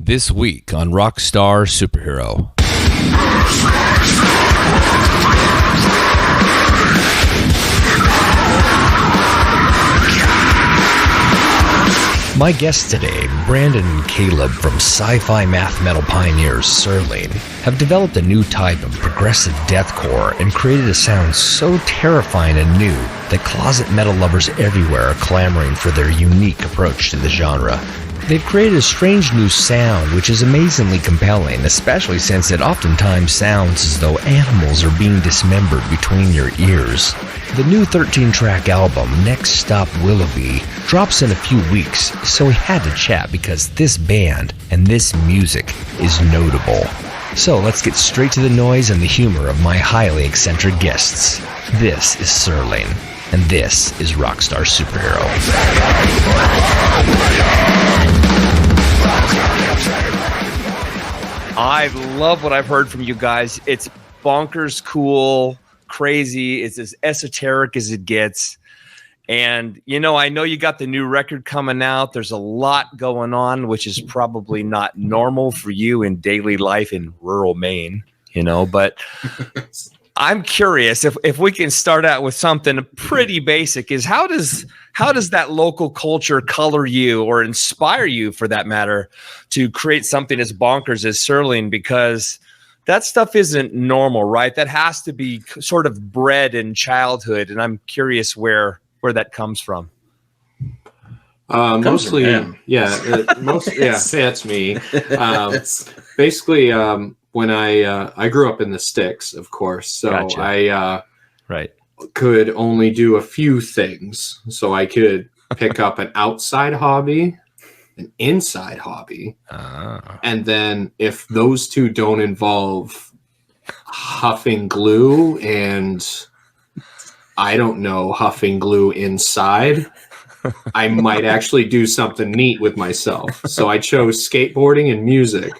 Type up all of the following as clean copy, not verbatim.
This week on Rockstar Superhero. My guests today, Brandon and Caleb from sci-fi mathmetal pioneers Serling, have developed a new type of progressive deathcore and created a sound so terrifying and new that closet metal lovers everywhere are clamoring for their unique approach to the genre. They've created a strange new sound which is amazingly compelling, especially since it oftentimes sounds as though animals are being dismembered between your ears. The new 13-track album, Next Stop Willoughby, drops in a few weeks, so we had to chat because this band and this music is notable. So let's get straight to the noise and the humor of my highly eccentric guests. This is Serling, and this is Rockstar Superhero. I love what I've heard from you guys. It's bonkers cool, crazy. It's as esoteric as it gets. And, you know, I know you got the new record coming out. There's a lot going on, which is probably not normal for you in daily life in rural Maine, you know, but I'm curious if we can start out with something pretty basic is how does that local culture color you or inspire you, for that matter, to create something as bonkers as Serling? Because that stuff isn't normal, right? That has to be sort of bred in childhood, and I'm curious where that comes from. Mostly, that's me. Basically, when I grew up in the sticks, of course, so gotcha. I could only do a few things. So I could pick up an outside hobby, an inside hobby, and then if those two don't involve huffing glue and I don't know, huffing glue inside, I might actually do something neat with myself. So I chose skateboarding and music.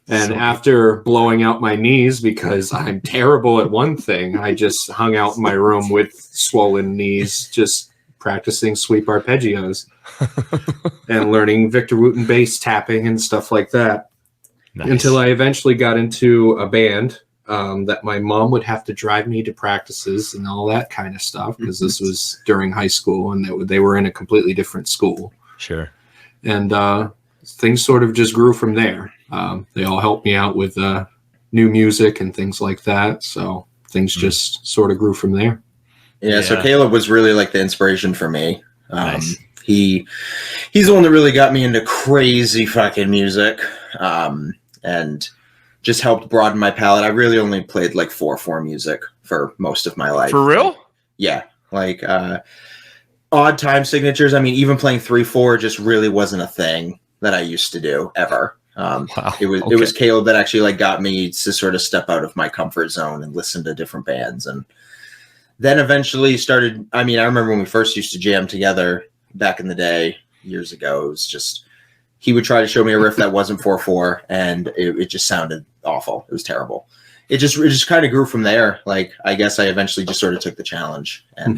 And after blowing out my knees because I'm terrible at one thing, I just hung out in my room with swollen knees, just practicing sweep arpeggios and learning Victor Wooten bass tapping and stuff like that. Nice. Until I eventually got into a band that my mom would have to drive me to practices and all that kind of stuff, because this was during high school and they were in a completely different school. Sure. And things sort of just grew from there. They all helped me out with new music and things like that. So things just sort of grew from there. Yeah. So Caleb was really like the inspiration for me. Nice. He's the one that really got me into crazy fucking music. And just helped broaden my palette. I really only played like 4/4 music for most of my life. For real? Yeah. Like odd time signatures. I mean, even playing 3/4 just really wasn't a thing that I used to do ever. Wow. It was Caleb that actually like got me to sort of step out of my comfort zone and listen to different bands. And then eventually started, I mean, I remember when we first used to jam together back in the day, years ago, it was just, he would try to show me a riff that wasn't 4/4, and it just sounded awful. It was terrible. It just kind of grew from there. Like, I guess I eventually just sort of took the challenge. And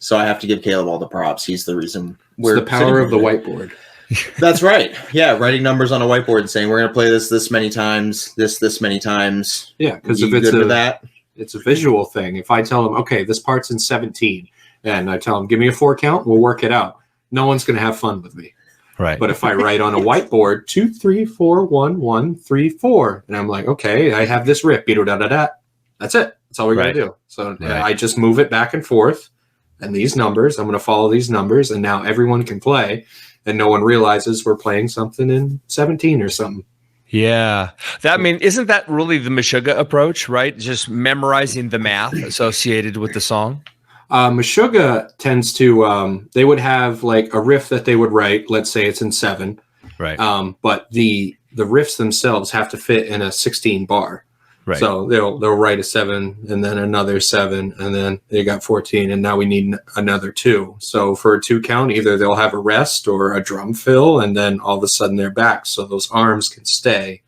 so I have to give Caleb all the props. He's the reason we're the power of the whiteboard. That's right. Yeah, writing numbers on a whiteboard and saying we're going to play this many times, this many times. Yeah, because if it's a visual thing. If I tell them, okay, this part's in 17, and I tell them, give me a 4 count, we'll work it out. No one's going to have fun with me. Right. But if I write on a whiteboard 2, 3, 4, 1, 1, 3, 4, and I'm like, okay, I have this riff, da-da-da-da. That's it. That's all we're gonna do. So I just move it back and forth, and these numbers, I'm gonna follow these numbers, and now everyone can play, and no one realizes we're playing something in 17 or something. Yeah, isn't that really the Meshuggah approach, right? Just memorizing the math associated with the song. Meshuggah tends to, they would have like a riff that they would write. Let's say it's in 7, right? But the riffs themselves have to fit in a 16 bar. Right. So they'll write a 7 and then another 7 and then they got 14 and now we need another 2. So for a 2 count, either they'll have a rest or a drum fill, and then all of a sudden they're back. So those arms can stay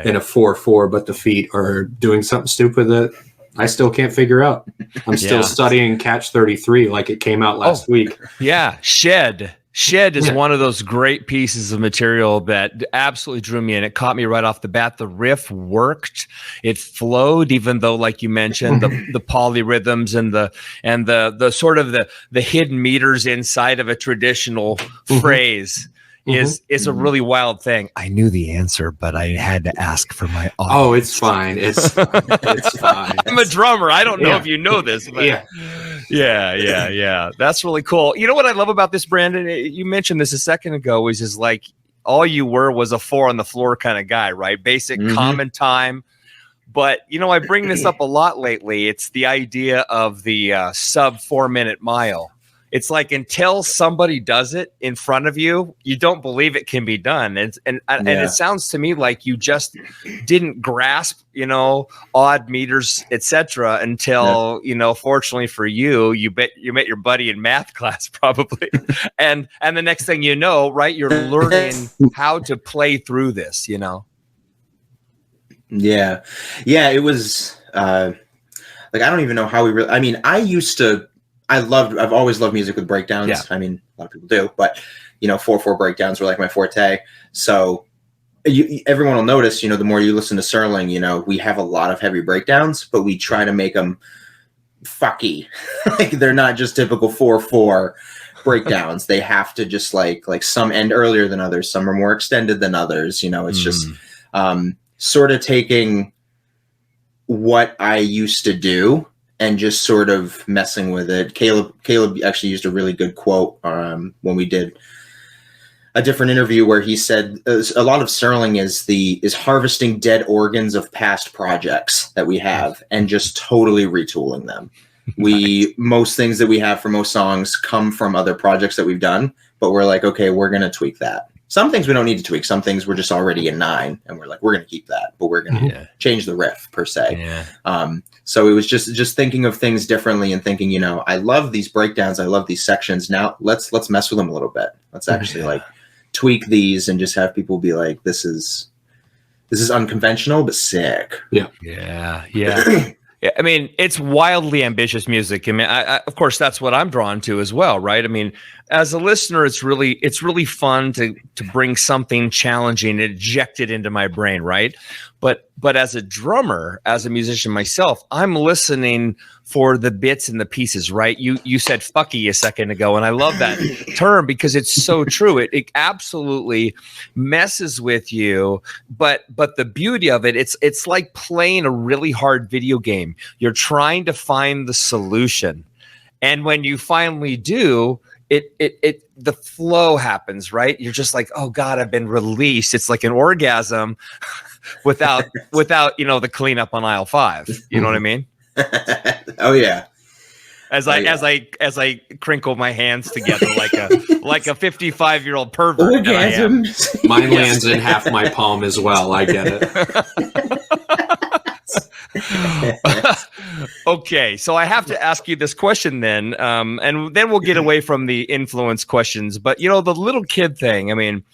in a 4/4, but the feet are doing something stupid that I still can't figure out. I'm still studying Catch 33 like it came out last week. Yeah, Shed. Shed is one of those great pieces of material that absolutely drew me in. It caught me right off the bat. The riff worked. It flowed, even though, like you mentioned, the polyrhythms and the sort of the hidden meters inside of a traditional phrase is a really wild thing. I knew the answer, but I had to ask for my audience. Oh, it's fine. It's fine. I'm a drummer. I don't know if you know this, but yeah. That's really cool. You know what I love about this, Brandon? You mentioned this a second ago. Is like all you were was a 4 on the floor kind of guy, right? Basic common time. But I bring this up a lot lately. It's the idea of the sub 4-minute mile. It's like until somebody does it in front of you, you don't believe it can be done. And it sounds to me like you just didn't grasp, odd meters, etc. until, fortunately for you, you met your buddy in math class probably. and the next thing you know, right, you're learning how to play through this, Yeah. Yeah, it was I don't even know how we really, I've always loved music with breakdowns. Yeah. I mean, a lot of people do, but 4/4 breakdowns were like my forte. So everyone will notice, the more you listen to Serling, we have a lot of heavy breakdowns, but we try to make them fucky. Like they're not just typical 4/4 breakdowns. They have to just like some end earlier than others. Some are more extended than others. It's just sort of taking what I used to do and just sort of messing with it. Caleb actually used a really good quote when we did a different interview where he said a lot of Serling is harvesting dead organs of past projects that we have and just totally retooling them. Most things that we have for most songs come from other projects that we've done, but we're like, okay, we're going to tweak that. Some things we don't need to tweak. Some things we're just already in 9 and we're like, we're going to keep that, but we're going to change the riff per se. Yeah. So it was just thinking of things differently and thinking, I love these breakdowns. I love these sections. Now let's mess with them a little bit. Let's actually tweak these and just have people be like, this is unconventional, but sick. Yeah. Yeah. I mean, it's wildly ambitious music. I mean, I of course, that's what I'm drawn to as well, right? I mean, as a listener, it's really fun to bring something challenging and inject it into my brain, right? But as a drummer, as a musician myself, I'm listening for the bits and the pieces, right? You said fucky a second ago, and I love that term because it's so true. It absolutely messes with you, but the beauty of it, it's like playing a really hard video game. You're trying to find the solution, and when you finally do, the flow happens, right? You're just like, oh God, I've been released. It's like an orgasm without the cleanup on aisle 5. You know what I mean? Oh yeah. As I crinkle my hands together like a 55-year-old pervert. Orgasm. Mine lands in half my palm as well. I get it. Okay, so I have to ask you this question then, and then we'll get away from the influence questions. But the little kid thing. I mean,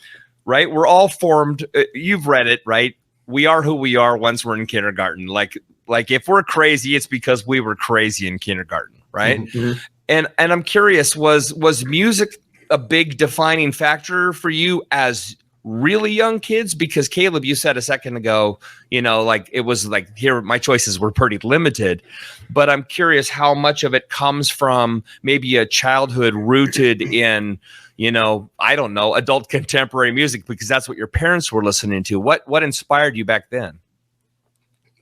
right? We're all formed. You've read it, right? We are who we are once we're in kindergarten. Like if we're crazy, it's because we were crazy in kindergarten, right? Mm-hmm. And I'm curious, was music a big defining factor for you as really young kids? Because Caleb, you said a second ago, it was like, here, my choices were pretty limited, but I'm curious how much of it comes from maybe a childhood rooted in, I don't know, adult contemporary music, because that's what your parents were listening to. What inspired you back then?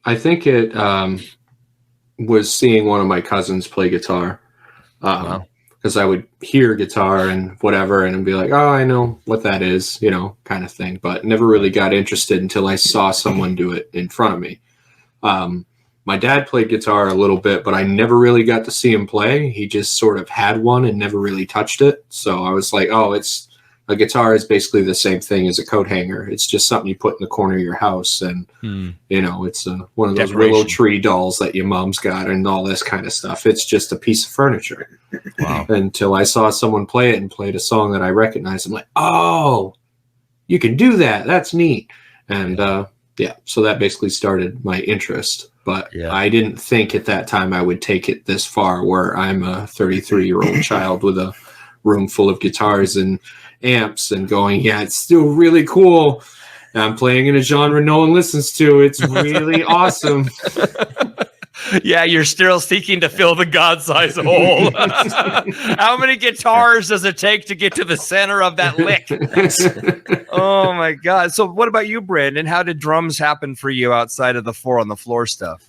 I think it was seeing one of my cousins play guitar. Wow. Because I would hear guitar and whatever, and I'd be like, oh, I know what that is, kind of thing. But never really got interested until I saw someone do it in front of me. My dad played guitar a little bit, but I never really got to see him play. He just sort of had one and never really touched it. So I was like, oh, a guitar is basically the same thing as a coat hanger. It's just something you put in the corner of your house. And, it's one of those willow tree dolls that your mom's got and all this kind of stuff. It's just a piece of furniture. Wow. Until I saw someone play it and played a song that I recognized. I'm like, oh, you can do that. That's neat. And so that basically started my interest. But I didn't think at that time I would take it this far where I'm a 33-year-old child with a room full of guitars and amps and going, yeah, it's still really cool. And I'm playing in a genre no one listens to. It's really awesome. Yeah, you're still seeking to fill the God-sized hole. How many guitars does it take to get to the center of that lick? Oh my God. So what about you, Brandon? How did drums happen for you outside of the 4 on the floor stuff?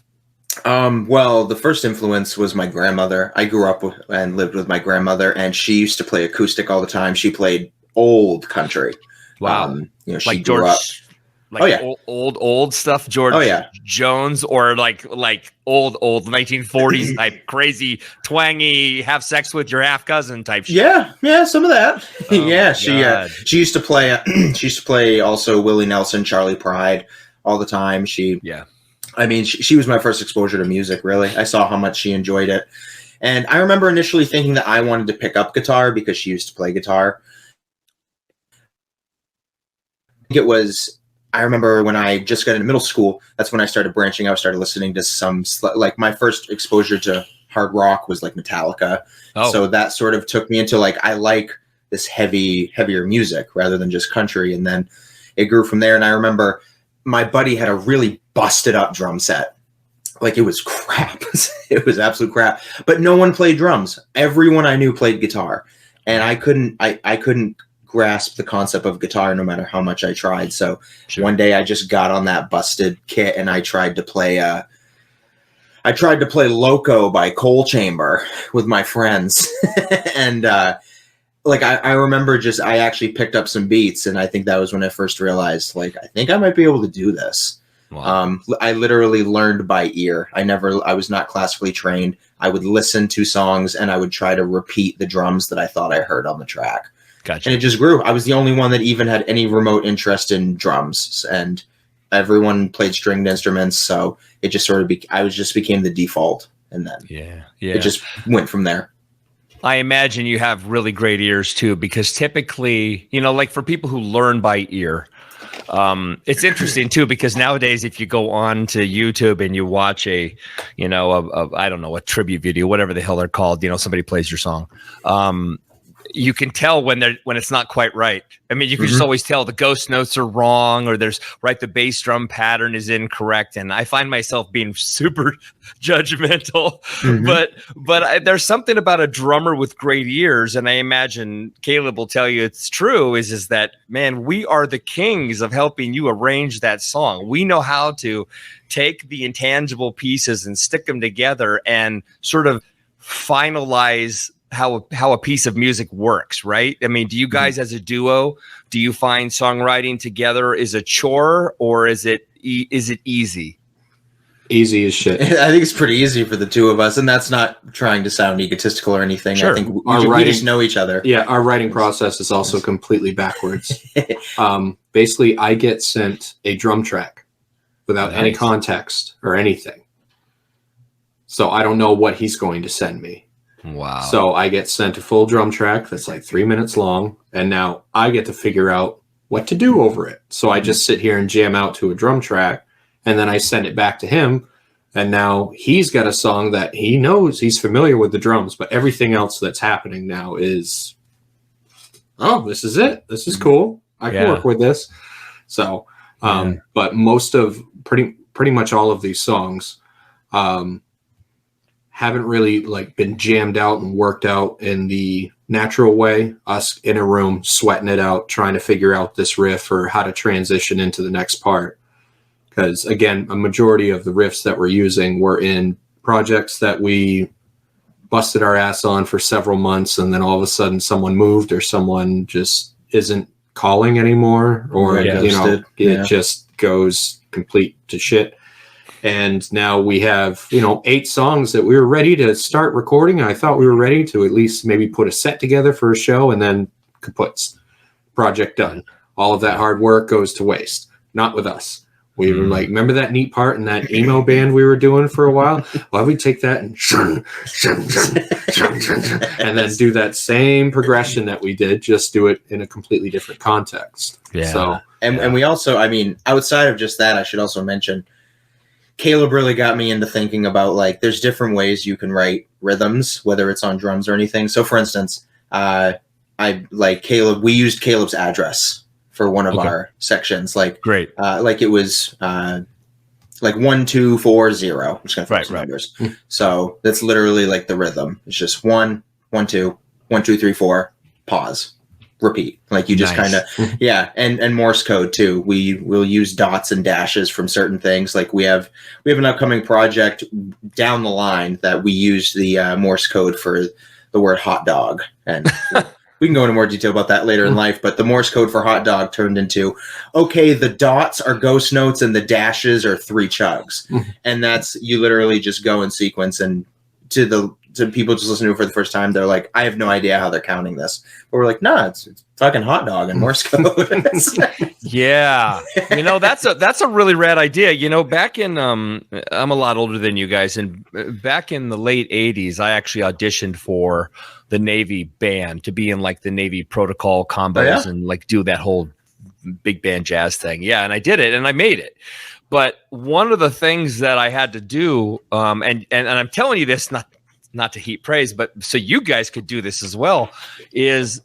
Well, the first influence was my grandmother. I grew up and lived with my grandmother, and she used to play acoustic all the time. She played old country. Wow. She like grew George, up. like old stuff, George Jones, or like old 1940s type crazy twangy have sex with your half cousin type shit. Yeah, some of that. Oh She used to play she used to play also Willie Nelson, Charlie Pride all the time. She was my first exposure to music, really. I saw how much she enjoyed it. And I remember initially thinking that I wanted to pick up guitar because she used to play guitar. I remember when I just got into middle school, that's when I started branching out, started listening to some, like my first exposure to hard rock was like Metallica. Oh. So that sort of took me into like, I like this heavier music rather than just country. And then it grew from there. And I remember my buddy had a really busted up drum set. Like it was crap. It was absolute crap, but no one played drums. Everyone I knew played guitar, and I couldn't grasp the concept of guitar no matter how much I tried. So One day I just got on that busted kit and I tried to play Loco by Coal Chamber with my friends. And I remember I actually picked up some beats, and I think that was when I first realized, like, I think I might be able to do this. Wow. I literally learned by ear. I was not classically trained. I would listen to songs and I would try to repeat the drums that I thought I heard on the track. Gotcha. And it just grew. I was the only one that even had any remote interest in drums, and everyone played stringed instruments. So it just sort of became the default. And then it just went from there. I imagine you have really great ears too, because typically, like for people who learn by ear, it's interesting too, because nowadays, if you go on to YouTube and you watch I don't know, a tribute video, whatever the hell they're called, somebody plays your song. You can tell when it's not quite right. I mean, you can just always tell the ghost notes are wrong, or the bass drum pattern is incorrect. And I find myself being super judgmental, but there's something about a drummer with great ears. And I imagine Caleb will tell you it's true is that, man, we are the kings of helping you arrange that song. We know how to take the intangible pieces and stick them together and sort of finalize how a piece of music works, right? I mean, do you guys as a duo, do you find songwriting together is a chore, or is it easy? Easy as shit. I think it's pretty easy for the two of us, and that's not trying to sound egotistical or anything. Sure. I think we just know each other. Yeah, our writing process is also completely backwards. Basically, I get sent a drum track without any context or anything. So I don't know what he's going to send me. Wow. So I get sent a full drum track that's like 3 minutes long, and now I get to figure out what to do over it. So I just sit here and jam out to a drum track, and then I send it back to him, and now he's got a song that he knows, he's familiar with the drums, but everything else that's happening now is, oh, this is it. This is cool. I can work with this. So, but most of pretty much all of these songs, haven't really been jammed out and worked out in the natural way, us in a room sweating it out, trying to figure out this riff or how to transition into the next part. Because again, a majority of the riffs that we're using were in projects that we busted our ass on for several months, and then all of a sudden someone moved or someone just isn't calling anymore, or it just goes complete to shit. And now we have, 8 songs that we were ready to start recording. I thought we were ready to at least maybe put a set together for a show, and then kaputs. Project done. All of that hard work goes to waste. Not with us. We were like, remember that neat part in that emo band we were doing for a while? Why don't we take that and then do that same progression that we did, just do it in a completely different context. Yeah. So, and we also, outside of just that, I should also mention, Caleb really got me into thinking about there's different ways you can write rhythms, whether it's on drums or anything. So for instance, I like Caleb. We used Caleb's address for one of our sections. Like great. Like it was like 1, 2, 4, 0. I'm just gonna focus on numbers. So that's literally like the rhythm. It's just 1, 1, 2, 1, 2, 3, 4. Pause. Repeat. Like you just kind of and Morse code too. We will use dots and dashes from certain things. Like we have an upcoming project down the line that we use the Morse code for the word hot dog, and we can go into more detail about that later in life. But the Morse code for hot dog turned into, okay, the dots are ghost notes and the dashes are 3 chugs, and that's you literally just go in sequence. And to people just listening to it for the first time, they're like, I have no idea how they're counting this. But we're like, nah, it's fucking hot dog and Morse code. Yeah. That's a really rad idea. Back in, I'm a lot older than you guys. And back in the late 80s, I actually auditioned for the Navy band to be in like the Navy protocol combos and like do that whole big band jazz thing. Yeah. And I did it and I made it. But one of the things that I had to do, and I'm telling you this, not to heap praise, but so you guys could do this as well, is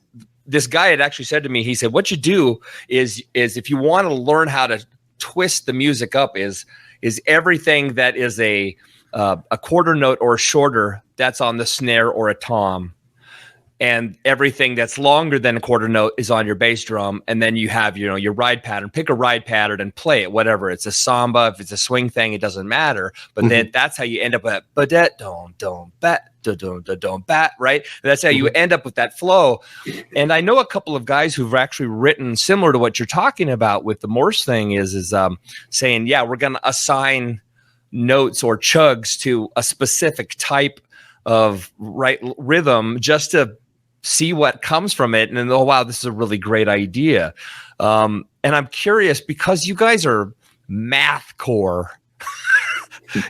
this guy had actually said to me, he said, what you do is if you want to learn how to twist the music up is everything that is a quarter note or shorter that's on the snare or a tom. And everything that's longer than a quarter note is on your bass drum. And then you have, your ride pattern. Pick a ride pattern and play it, whatever. It's a samba, if it's a swing thing, it doesn't matter. But then that's how you end up at ba-dat, don, bat, don, bat, right? And that's how you end up with that flow. And I know a couple of guys who've actually written similar to what you're talking about with the Morse thing is saying, yeah, we're going to assign notes or chugs to a specific type of rhythm just to see what comes from it. And then, oh, wow, this is a really great idea. And I'm curious because you guys are mathcore.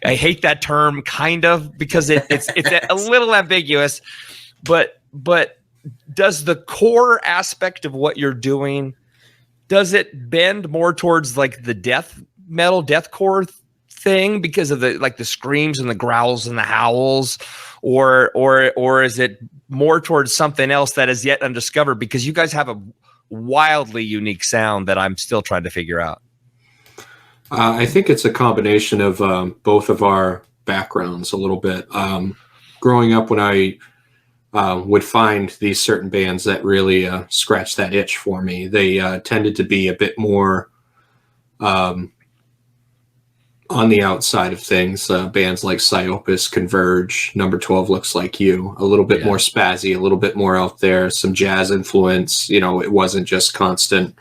I hate that term kind of because it's a little ambiguous, but does the core aspect of what you're doing, does it bend more towards like the deathcore thing because of the screams and the growls and the howls, or is it more towards something else that is yet undiscovered? Because you guys have a wildly unique sound that I'm still trying to figure out. I think it's a combination of both of our backgrounds a little bit. Growing up, when I would find these certain bands that really scratched that itch for me, they tended to be a bit more on the outside of things. Bands like Psyopus, Converge, Number 12 Looks Like You, a little bit more spazzy, a little bit more out there, some jazz influence. It wasn't just constant,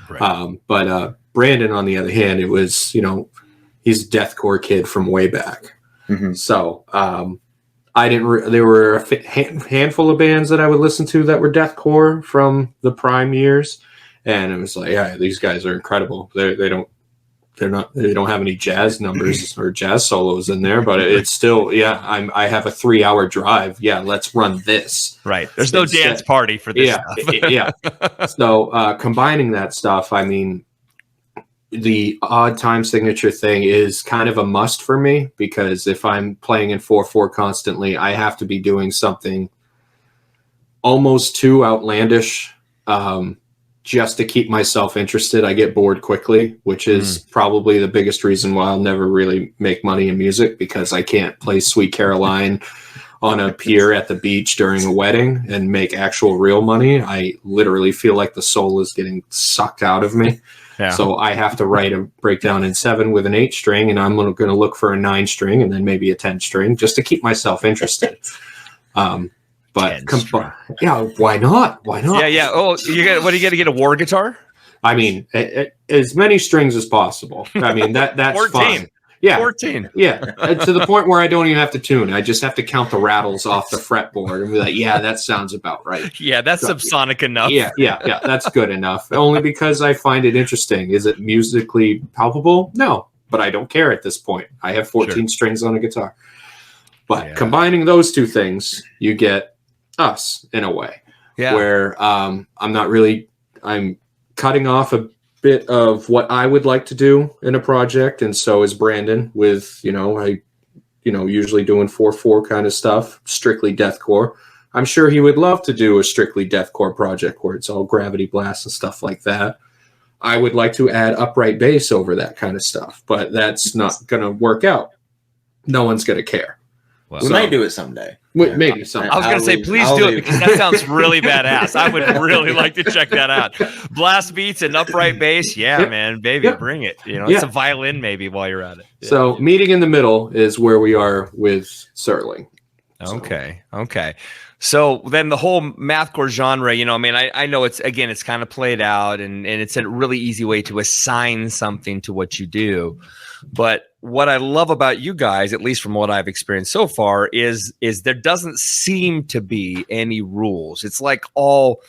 Right. But Brandon, on the other hand, it was, he's a deathcore kid from way back. So I didn't. There were a handful of bands that I would listen to that were deathcore from the prime years, and it was like, yeah, these guys are incredible. They don't have any jazz numbers or jazz solos in there, but it's still, I have a 3-hour drive. Yeah, let's run this. Right. There's no dance party for this stuff. So combining that stuff, I mean, the odd time signature thing is kind of a must for me, because if I'm playing in 4/4 constantly, I have to be doing something almost too outlandish, just to keep myself interested. I get bored quickly, which is probably the biggest reason why I'll never really make money in music, because I can't play Sweet Caroline on a pier at the beach during a wedding and make actual real money. I literally feel like the soul is getting sucked out of me. Yeah. So I have to write a breakdown in 7 with an 8 string, and I'm going to look for a 9 string and then maybe a 10 string just to keep myself interested. But why not? Why not? Yeah. Oh, what do you got to get a war guitar? I mean, as many strings as possible. I mean, that's 14. Fine. Yeah, 14. Yeah, to the point where I don't even have to tune. I just have to count the rattles off the fretboard and be like, yeah, that sounds about right. Yeah, that's subsonic enough. Yeah, that's good enough. Only because I find it interesting. Is it musically palpable? No, but I don't care at this point. I have 14 strings on a guitar. But combining those two things, you get us in a way. Yeah. Where I'm cutting off a bit of what I would like to do in a project, and so is Brandon with, usually doing 4/4 kind of stuff, strictly deathcore. I'm sure he would love to do a strictly deathcore project where it's all gravity blasts and stuff like that. I would like to add upright bass over that kind of stuff, but that's not going to work out. No one's going to care. Well, we might do it someday. Maybe someday. I was going to say, please do it, because that sounds really badass. I would really like to check that out. Blast beats and upright bass. Yeah, man, baby, bring it. You know, it's a violin maybe while you're at it. Yeah. So meeting in the middle is where we are with Serling. Okay. So then the whole mathcore genre, you know, I mean, I know it's kind of played out and it's a really easy way to assign something to what you do. But what I love about you guys, at least from what I've experienced so far, is there doesn't seem to be any rules. It's like all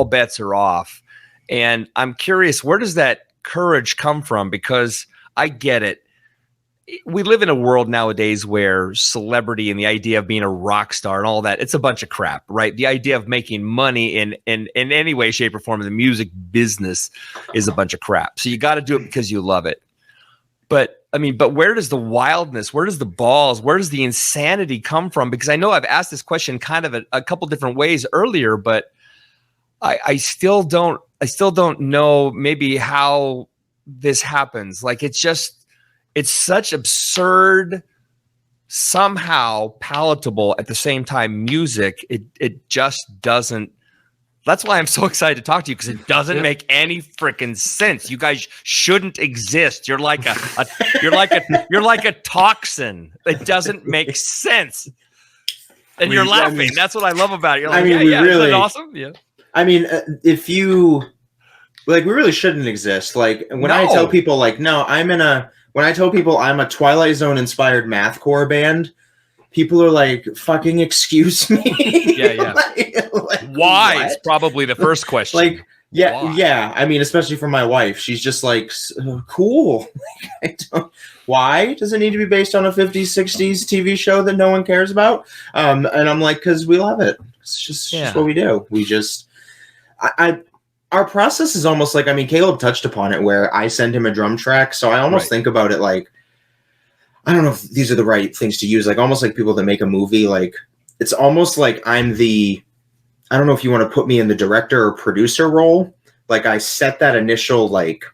bets are off. And I'm curious, where does that courage come from? Because I get it. We live in a world nowadays where celebrity and the idea of being a rock star and all that, it's a bunch of crap, right? The idea of making money in any way, shape, or form in the music business is a bunch of crap. So you got to do it because you love it. But where does the wildness, where does the balls, where does the insanity come from? Because I know I've asked this question kind of a couple different ways earlier, but I still don't know maybe how this happens. Like, it's such absurd, somehow palatable at the same time music. It just doesn't. That's why I'm so excited to talk to you, because it doesn't make any freaking sense. You guys shouldn't exist. You're like you're like a toxin. It doesn't make sense. And you're laughing. That's what I love about it. You're like, isn't it awesome? Yeah. I mean, if you like, we really shouldn't exist. Like, when I tell people, like, no, when I tell people I'm a Twilight Zone inspired mathcore band, people are like, fucking excuse me. Yeah. Why? What? It's probably the first question. Like, yeah. I mean, especially for my wife, she's just like, cool. Why does it need to be based on a 50s, 60s TV show that no one cares about? And I'm like, because we love it. It's just what we do. We just, our process is almost like, I mean, Caleb touched upon it, where I send him a drum track. So I almost think about it like, I don't know if these are the right things to use, like almost like people that make a movie. Like, it's almost like I don't know if you want to put me in the director or producer role. Like, I set that initial like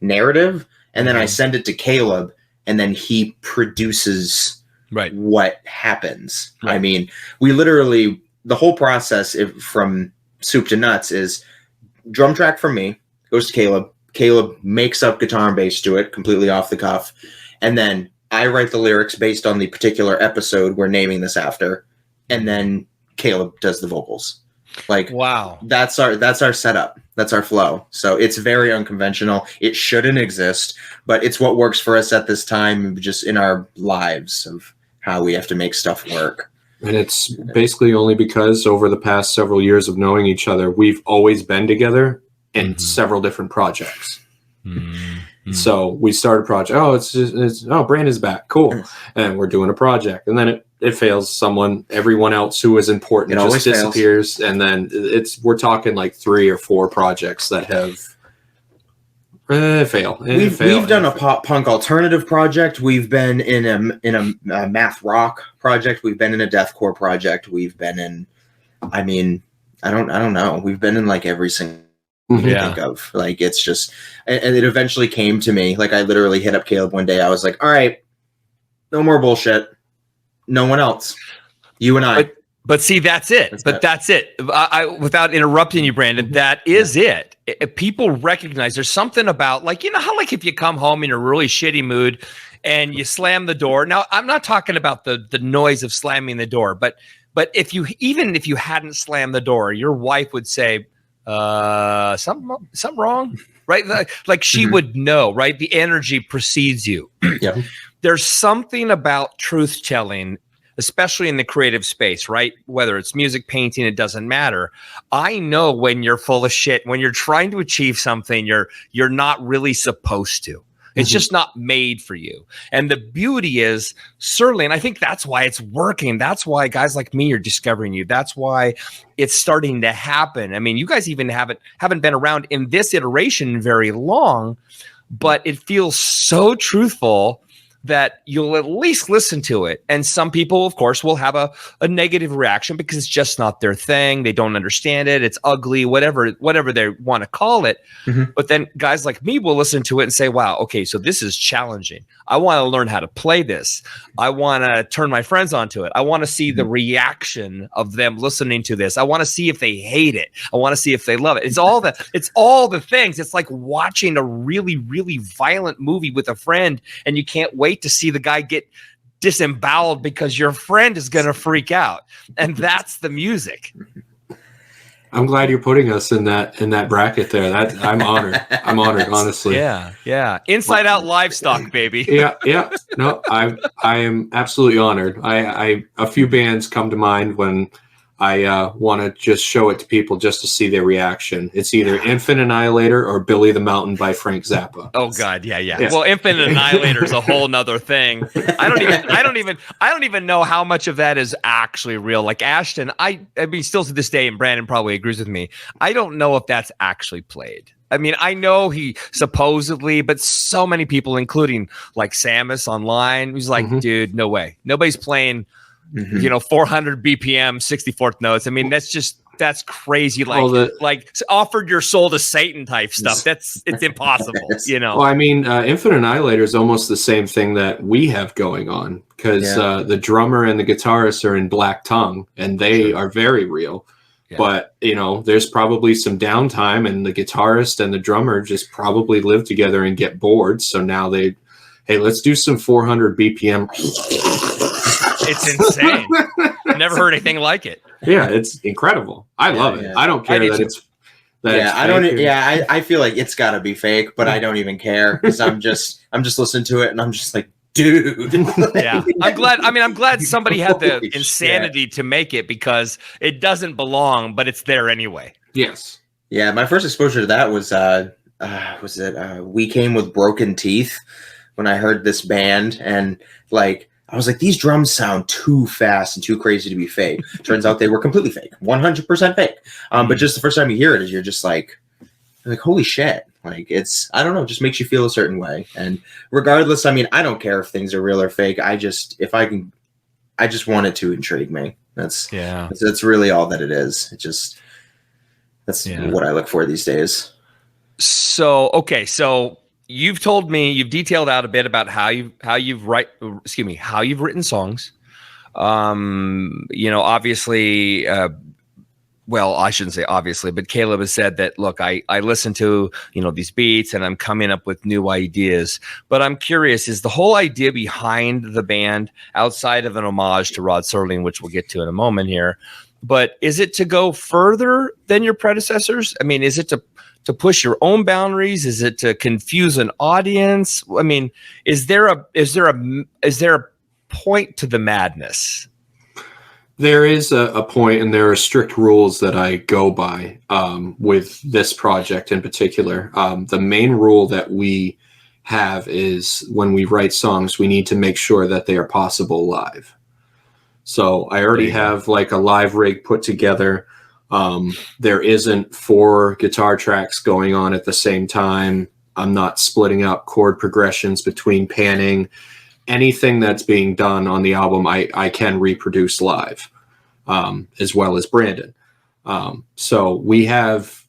narrative, and then I send it to Caleb, and then he produces what happens. Right. I mean, we literally, the whole process from soup to nuts is drum track from me, goes to Caleb. Caleb makes up guitar and bass to it completely off the cuff. And then I write the lyrics based on the particular episode we're naming this after. And then Caleb does the vocals. Like, wow, that's our setup. That's our flow. So it's very unconventional. It shouldn't exist, but it's what works for us at this time, just in our lives of how we have to make stuff work. And it's basically only because over the past several years of knowing each other, we've always been together in several different projects. So we start a project. Brandon's back. Cool. And we're doing a project. And then it fails. Everyone else who was important just disappears. And then we're talking like 3 or 4 projects that have fail. We've done a pop punk alternative project. We've been in a math rock project. We've been in a deathcore project. We've been in, I mean, I don't know. We've been in like every single you think of. Like, it's just, and it eventually came to me. Like, I literally hit up Caleb one day. I was like, all right, no more bullshit. No one else. You and I. But see, that's it. That's it. I without interrupting you, Brandon, that is it. People recognize there's something about, like, you know how, like, if you come home in a really shitty mood and you slam the door. Now, I'm not talking about the noise of slamming the door, but if you hadn't slammed the door, your wife would say, something wrong, right? Like she would know, right? The energy precedes you. Yeah. There's something about truth telling, especially in the creative space, right? Whether it's music, painting, it doesn't matter. I know when you're full of shit, when you're trying to achieve something, you're not really supposed to. It's just not made for you. And the beauty is, Serling, I think that's why it's working. That's why guys like me are discovering you. That's why it's starting to happen. I mean, you guys even haven't been around in this iteration very long, but it feels so truthful that you'll at least listen to it. And some people, of course, will have a negative reaction because it's just not their thing. They don't understand it. It's ugly, whatever they want to call it. Mm-hmm. But then guys like me will listen to it and say, wow, okay, so this is challenging. I want to learn how to play this. I want to turn my friends onto it. I want to see the reaction of them listening to this. I want to see if they hate it. I want to see if they love it. It's all the things. It's like watching a really, really violent movie with a friend, and you can't wait to see the guy get disemboweled because your friend is going to freak out. And that's the music. I'm glad you're putting us in that bracket there. I'm honored. I'm honored, honestly. Yeah. Inside Out Livestock, baby. Yeah. No, I am absolutely honored. A few bands come to mind when I want to just show it to people just to see their reaction. It's either Infant Annihilator or Billy the Mountain by Frank Zappa. Oh God, yeah. Well, Infant Annihilator is a whole nother thing. I don't even know how much of that is actually real. Like Ashton, I mean, still to this day, and Brandon probably agrees with me, I don't know if that's actually played. I mean, I know he supposedly, but so many people, including like Samus online, who's like, dude, no way. Nobody's playing 400 BPM, 64th notes. I mean, that's crazy. Like offered your soul to Satan type stuff. It's impossible, Well, I mean, Infinite Annihilator is almost the same thing that we have going on because the drummer and the guitarist are in Black Tongue and they are very real. Yeah. But, there's probably some downtime and the guitarist and the drummer just probably live together and get bored. So now hey, let's do some 400 BPM. It's insane. Never heard anything like it. Yeah, it's incredible. I love it. I don't care that it's I feel like it's got to be fake, but I don't even care because I'm just listening to it and I'm just like, dude. Yeah. I'm glad somebody had the insanity to make it because it doesn't belong, but it's there anyway. Yes. Yeah, my first exposure to that was We Came with Broken Teeth when I heard this band, and like I was like, these drums sound too fast and too crazy to be fake. Turns out they were completely fake, 100% fake. But just the first time you hear it, is you're just like, holy shit. Like I don't know, it just makes you feel a certain way. And regardless, I mean, I don't care if things are real or fake. I just want it to intrigue me. That's really all that it is. That's what I look for these days. So you've told me, you've detailed out a bit about how you've written songs. Obviously, well, I shouldn't say obviously, but Caleb has said that, look, I listen to, these beats and I'm coming up with new ideas. But I'm curious, is the whole idea behind the band, outside of an homage to Rod Serling, which we'll get to in a moment here, but is it to go further than your predecessors? I mean, is it to push your own boundaries? Is it to confuse an audience? I mean, is there a point to the madness? There is a point, and there are strict rules that I go by with this project in particular. The main rule that we have is when we write songs, we need to make sure that they are possible live. So I already have like a live rig put together. There isn't 4 guitar tracks going on at the same time. I'm not splitting up chord progressions between panning. Anything that's being done on the album, I can reproduce live, as well as Brandon. So we have,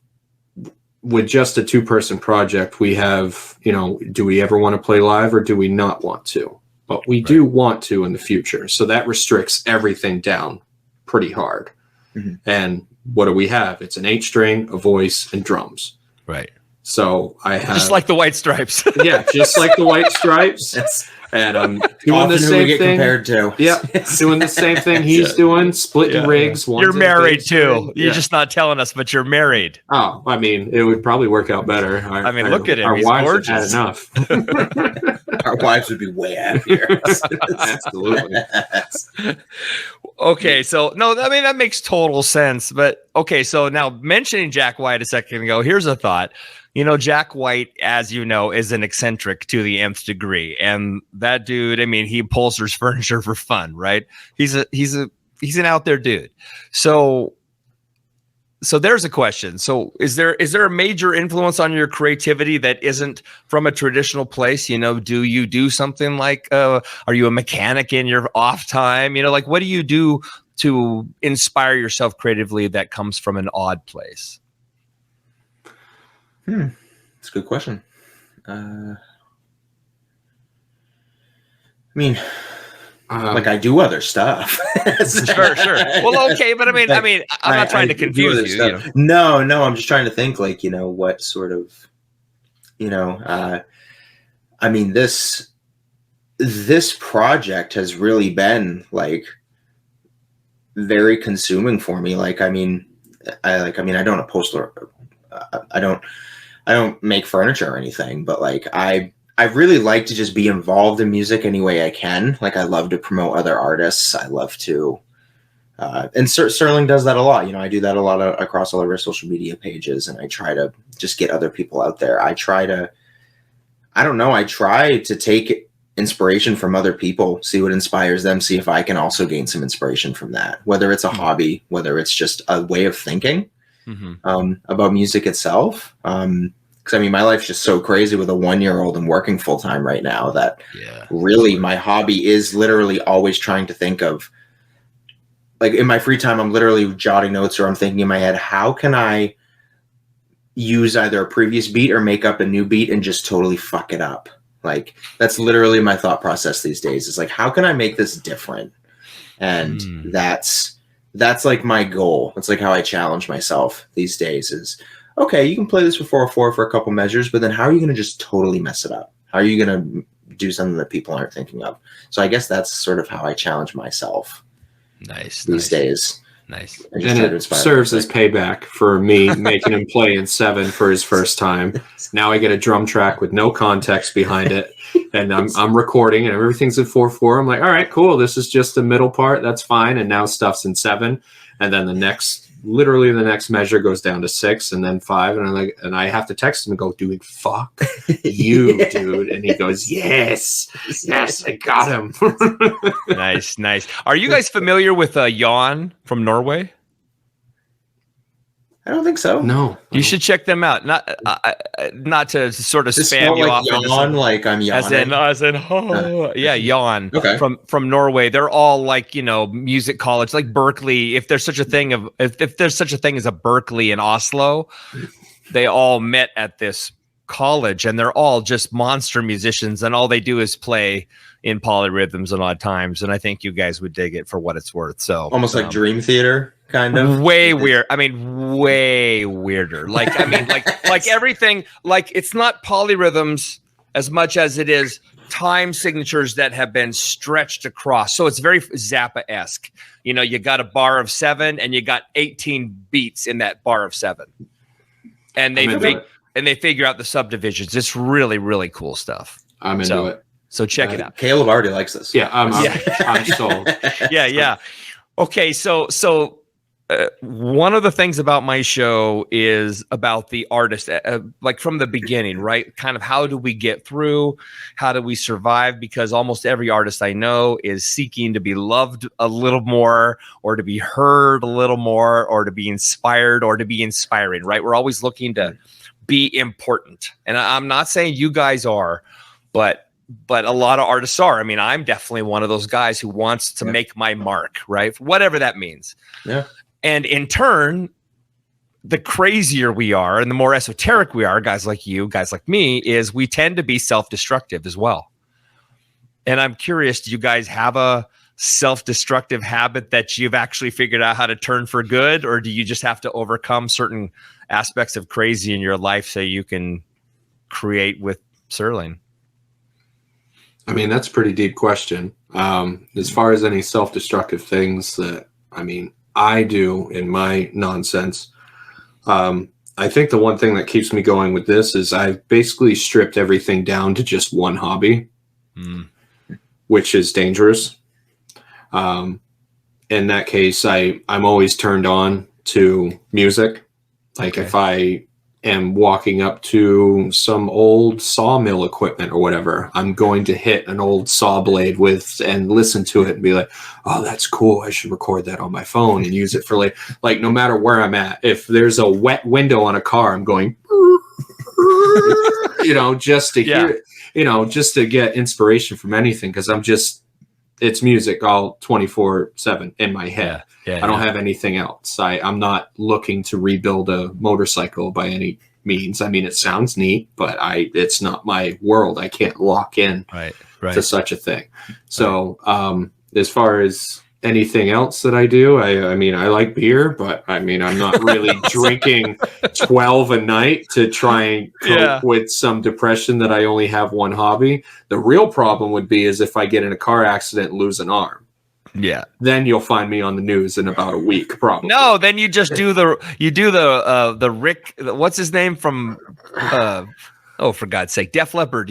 with just a 2-person project, we have, do we ever want to play live or do we not want to? But we do want to in the future. So that restricts everything down pretty hard. Mm-hmm. And what do we have? It's an 8-string, a voice, and drums. Right. So I have just like the White Stripes. Yeah, just like the White Stripes. And I'm doing the same thing. Compared to. Yeah, doing the same thing he's doing, splitting rigs. You're married too. You're just not telling us, but you're married. Oh, I mean, it would probably work out better. Look at him. He's gorgeous. Have had enough. Our wives would be way happier. Absolutely. Okay, so that makes total sense. But okay, so now mentioning Jack White a second ago, here's a thought. Jack White, as you know, is an eccentric to the nth degree, and that dude, I mean, he upholsters furniture for fun, right? He's an out there dude. So So there's a question. So is there a major influence on your creativity that isn't from a traditional place? You know, do you do something like, are you a mechanic in your off time? You know, like what do you do to inspire yourself creatively that comes from an odd place? That's a good question. I mean, like I do other stuff. Sure. Well, okay, but I'm not trying to confuse you. You know? No, I'm just trying to think, like, you know, what sort of, you know, I mean, this project has really been like very consuming for me. Like, I don't upholster, I don't make furniture or anything, but like I really like to just be involved in music any way I can. Like I love to promote other artists. I love to, and Serling does that a lot. You know, I do that a lot across all of our social media pages, and I try to just get other people out there. I try to take inspiration from other people, see what inspires them, see if I can also gain some inspiration from that, whether it's a hobby, whether it's just a way of thinking about music itself. Because I mean, my life's just so crazy with a 1-year-old and working full time right now that really my hobby is literally always trying to think of, like in my free time, I'm literally jotting notes or I'm thinking in my head, how can I use either a previous beat or make up a new beat and just totally fuck it up? Like that's literally my thought process these days. It's like, how can I make this different? And that's like my goal. It's like how I challenge myself these days is, okay, you can play this with 4/4 for a couple measures, but then how are you going to just totally mess it up? How are you going to do something that people aren't thinking of? So I guess that's sort of how I challenge myself these days. Nice. And it serves as payback for me making him play in 7 for his first time. Now I get a drum track with no context behind it, and I'm recording, and everything's in 4/4. I'm like, all right, cool. This is just the middle part. That's fine. And now stuff's in 7, and then the next measure goes down to 6 and then 5, and I have to text him and go, dude, fuck you, dude. And he goes, yes, I got him. Nice. Are you guys familiar with Yawn from Norway? I don't think so. No. You should check them out. Not to sort of spam you off. Yawn, like I'm yawning. As in, yeah, Yawn. Okay. From Norway. They're all like, you know, music college, like Berkeley. If there's such a thing as a Berkeley in Oslo, they all met at this college, and they're all just monster musicians, and all they do is play in polyrhythms and odd times. And I think you guys would dig it for what it's worth. So almost like Dream Theater. Kind of way weird. I mean, way weirder. Like, I mean, like everything, like it's not polyrhythms as much as it is time signatures that have been stretched across. So it's very Zappa-esque. You know, you got a bar of 7 and you got 18 beats in that bar of 7. And they figure out the subdivisions. It's really, really cool stuff. I'm into it. So check it out. Caleb already likes this. Yeah, I'm sold. Yeah. Okay, so one of the things about my show is about the artist, like from the beginning, right? Kind of how do we get through? How do we survive? Because almost every artist I know is seeking to be loved a little more, or to be heard a little more, or to be inspired, or to be inspiring, right? We're always looking to be important. And I'm not saying you guys are, but a lot of artists are. I mean, I'm definitely one of those guys who wants to make my mark, right? Whatever that means. Yeah. And in turn, the crazier we are and the more esoteric we are, guys like you, guys like me, is we tend to be self-destructive as well. And I'm curious, do you guys have a self-destructive habit that you've actually figured out how to turn for good? Or do you just have to overcome certain aspects of crazy in your life so you can create with Serling? I mean, that's a pretty deep question. As far as any self-destructive things that, I do in my nonsense, I think the one thing that keeps me going with this is I've basically stripped everything down to just one hobby, which is dangerous. In that case, I'm always turned on to music. Like if I am walking up to some old sawmill equipment or whatever, I'm going to hit an old saw blade and listen to it and be like, oh, that's cool. I should record that on my phone and use it for like no matter where I'm at. If there's a wet window on a car, I'm going, just to hear it, just to get inspiration from anything. Cause it's music all 24/7 in my head. I don't have anything else. I'm not looking to rebuild a motorcycle by any means. I mean, it sounds neat, but it's not my world. I can't lock in to such a thing. So as far as anything else that I do, I mean, I like beer, but I mean, I'm not really drinking 12 a night to try and cope with some depression that I only have one hobby. The real problem would be is if I get in a car accident and lose an arm. Yeah. Then you'll find me on the news in about a week, probably. No, then you just do the Rick, what's his name from for God's sake, Def Leppard,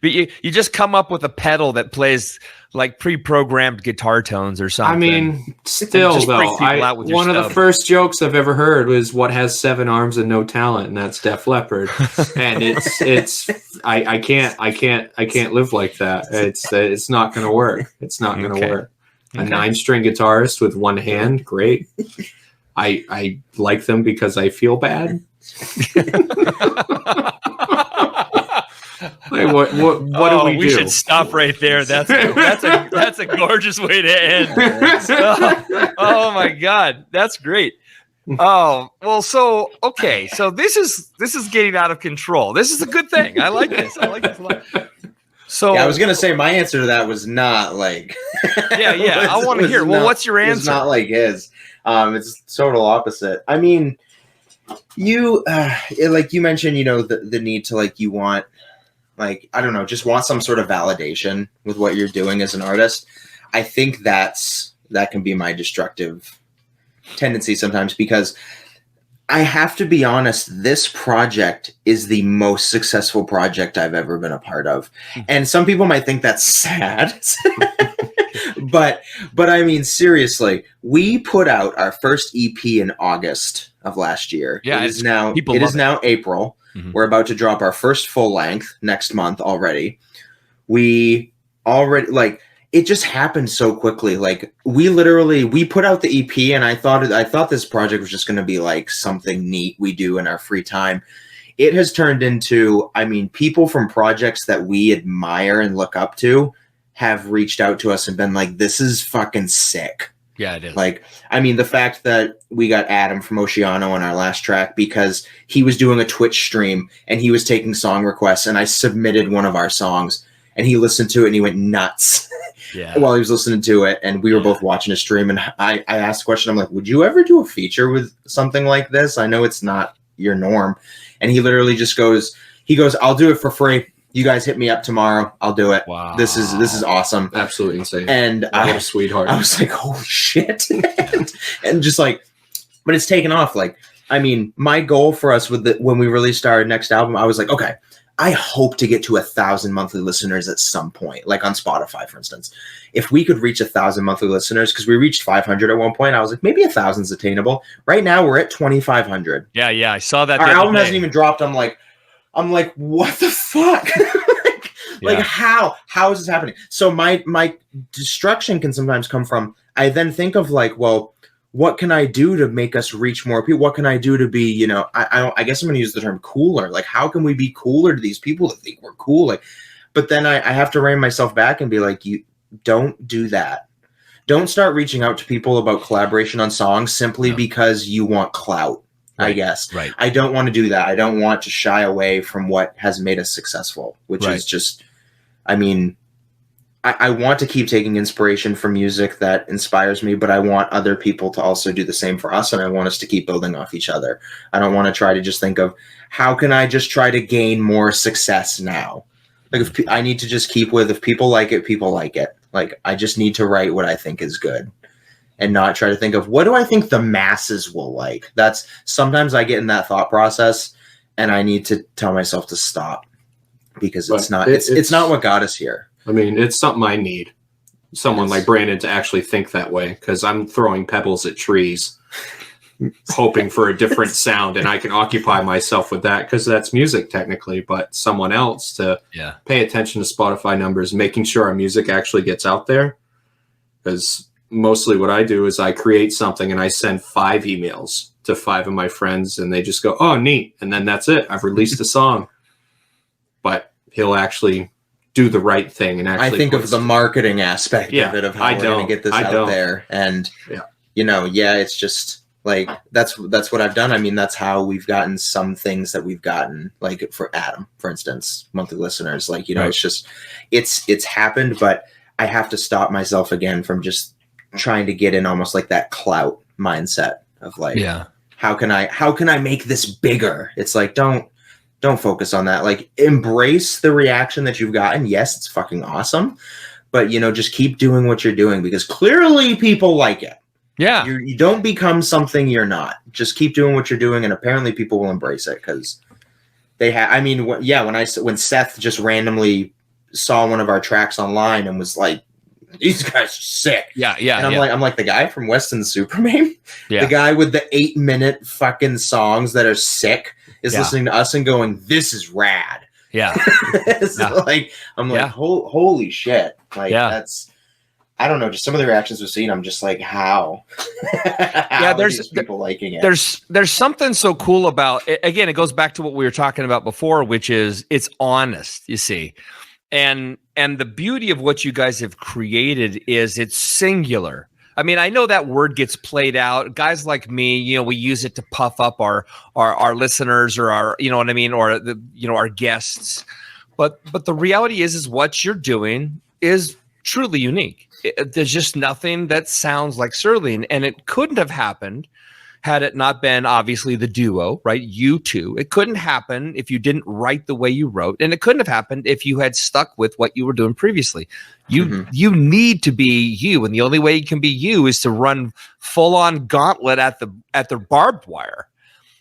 but you just come up with a pedal that plays like pre-programmed guitar tones or something. I mean, still though, one of the first jokes I've ever heard was what has 7 arms and no talent, and that's Def Leppard. And I can't live like that. It's not going to work. It's not going to work. A 9-string guitarist with one hand, great. I like them because I feel bad. Like, what do we do? We should stop right there. That's a gorgeous way to end. Oh my God, that's great. Oh well, so this is getting out of control. This is a good thing. I like this a lot. So I was gonna say my answer to that was not like I want to hear. Well, what's your answer? It's not like his. It's total opposite. I mean, you like you mentioned, the need to like you want like I don't know, just want some sort of validation with what you're doing as an artist. I think that can be my destructive tendency sometimes because I have to be honest, this project is the most successful project I've ever been a part of. And some people might think that's sad. but I mean, seriously, we put out our first EP in August of last year. Yeah, it is now April. Mm-hmm. We're about to drop our first full length next month already. We already it just happened so quickly. Like we put out the EP and I thought this project was just going to be like something neat we do in our free time. It has turned into, I mean, people from projects that we admire and look up to have reached out to us and been like, this is fucking sick. Yeah, it is. Like, I mean, the fact that we got Adam from Oceano on our last track because he was doing a Twitch stream and he was taking song requests and I submitted one of our songs and he listened to it and he went nuts while he was listening to it. And we were both watching a stream and I asked the question, I'm like, would you ever do a feature with something like this? I know it's not your norm. And he literally just goes, I'll do it for free. You guys hit me up tomorrow. I'll do it. Wow. This is awesome. Absolutely insane. And what a sweetheart. I was like, oh shit. and just like, but it's taken off. Like, I mean, my goal for us when we released our next album, I was like, okay, I hope to get to 1,000 monthly listeners at some point, like on Spotify, for instance. If we could reach 1,000 monthly listeners, because we reached 500 at one point, I was like, maybe 1,000 is attainable. Right now, we're at 2,500. Yeah, I saw that. Our album hasn't even dropped. I'm like, what the fuck? Like how is this happening? So my destruction can sometimes come from, I then think of like, well, what can I do to make us reach more people? What can I do to be, I guess I'm going to use the term cooler. Like, how can we be cooler to these people that think we're cool? Like, but then I have to rein myself back and be like, you don't do that. Don't start reaching out to people about collaboration on songs simply because you want clout. Right. I guess. Right. I don't want to do that. I don't want to shy away from what has made us successful, which is just, I mean, I want to keep taking inspiration from music that inspires me, but I want other people to also do the same for us. And I want us to keep building off each other. I don't want to try to just think of how can I just try to gain more success now? Like if I need to just keep with, if people like it, people like it. Like I just need to write what I think is good. And not try to think of what do I think the masses will like. That's sometimes I get in that thought process and I need to tell myself to stop because it's not what got us here. I mean, it's something I need. Someone like Brandon to actually think that way because I'm throwing pebbles at trees. hoping for a different sound, and I can occupy myself with that because that's music technically, but someone else to pay attention to Spotify numbers, making sure our music actually gets out there. Because mostly what I do is I create something and I send 5 emails to 5 of my friends, and they just go, "Oh, neat." And then that's it. I've released a song. But he'll actually do the right thing. And actually, I think of the marketing aspect of it, of how we're going to get this out there. And, it's just like, that's what I've done. I mean, that's how we've gotten some things that we've gotten, like for Adam, for instance, monthly listeners, like, it's just, it's happened, but I have to stop myself again from just trying to get in almost like that clout mindset of like, how can I make this bigger? It's like, don't focus on that. Like, embrace the reaction that you've gotten. Yes, it's fucking awesome, but just keep doing what you're doing, because clearly people like it. Yeah. You don't become something you're not. Just keep doing what you're doing, and apparently people will embrace it, because they have. I mean, when Seth just randomly saw one of our tracks online and was like, "These guys are sick." Yeah. And I'm like the guy from Weston Superman, the guy with the 8-minute fucking songs that are sick is listening to us and going, "This is rad." Yeah. Like, I'm like, holy shit. Like, that's, I don't know, just some of the reactions we've seen, I'm just like, how? There's people liking it. There's something so cool about it. Again, it goes back to what we were talking about before, which is it's honest, you see. And the beauty of what you guys have created is it's singular. I mean, I know that word gets played out. Guys like me, we use it to puff up our listeners, or our, you know what I mean, or the, our guests. But the reality is what you're doing is truly unique. There's just nothing that sounds like Serling, and it couldn't have happened had it not been obviously the duo, right? You two. It couldn't happen if you didn't write the way you wrote, and it couldn't have happened if you had stuck with what you were doing previously. You need to be you, and the only way you can be you is to run full on gauntlet at the barbed wire.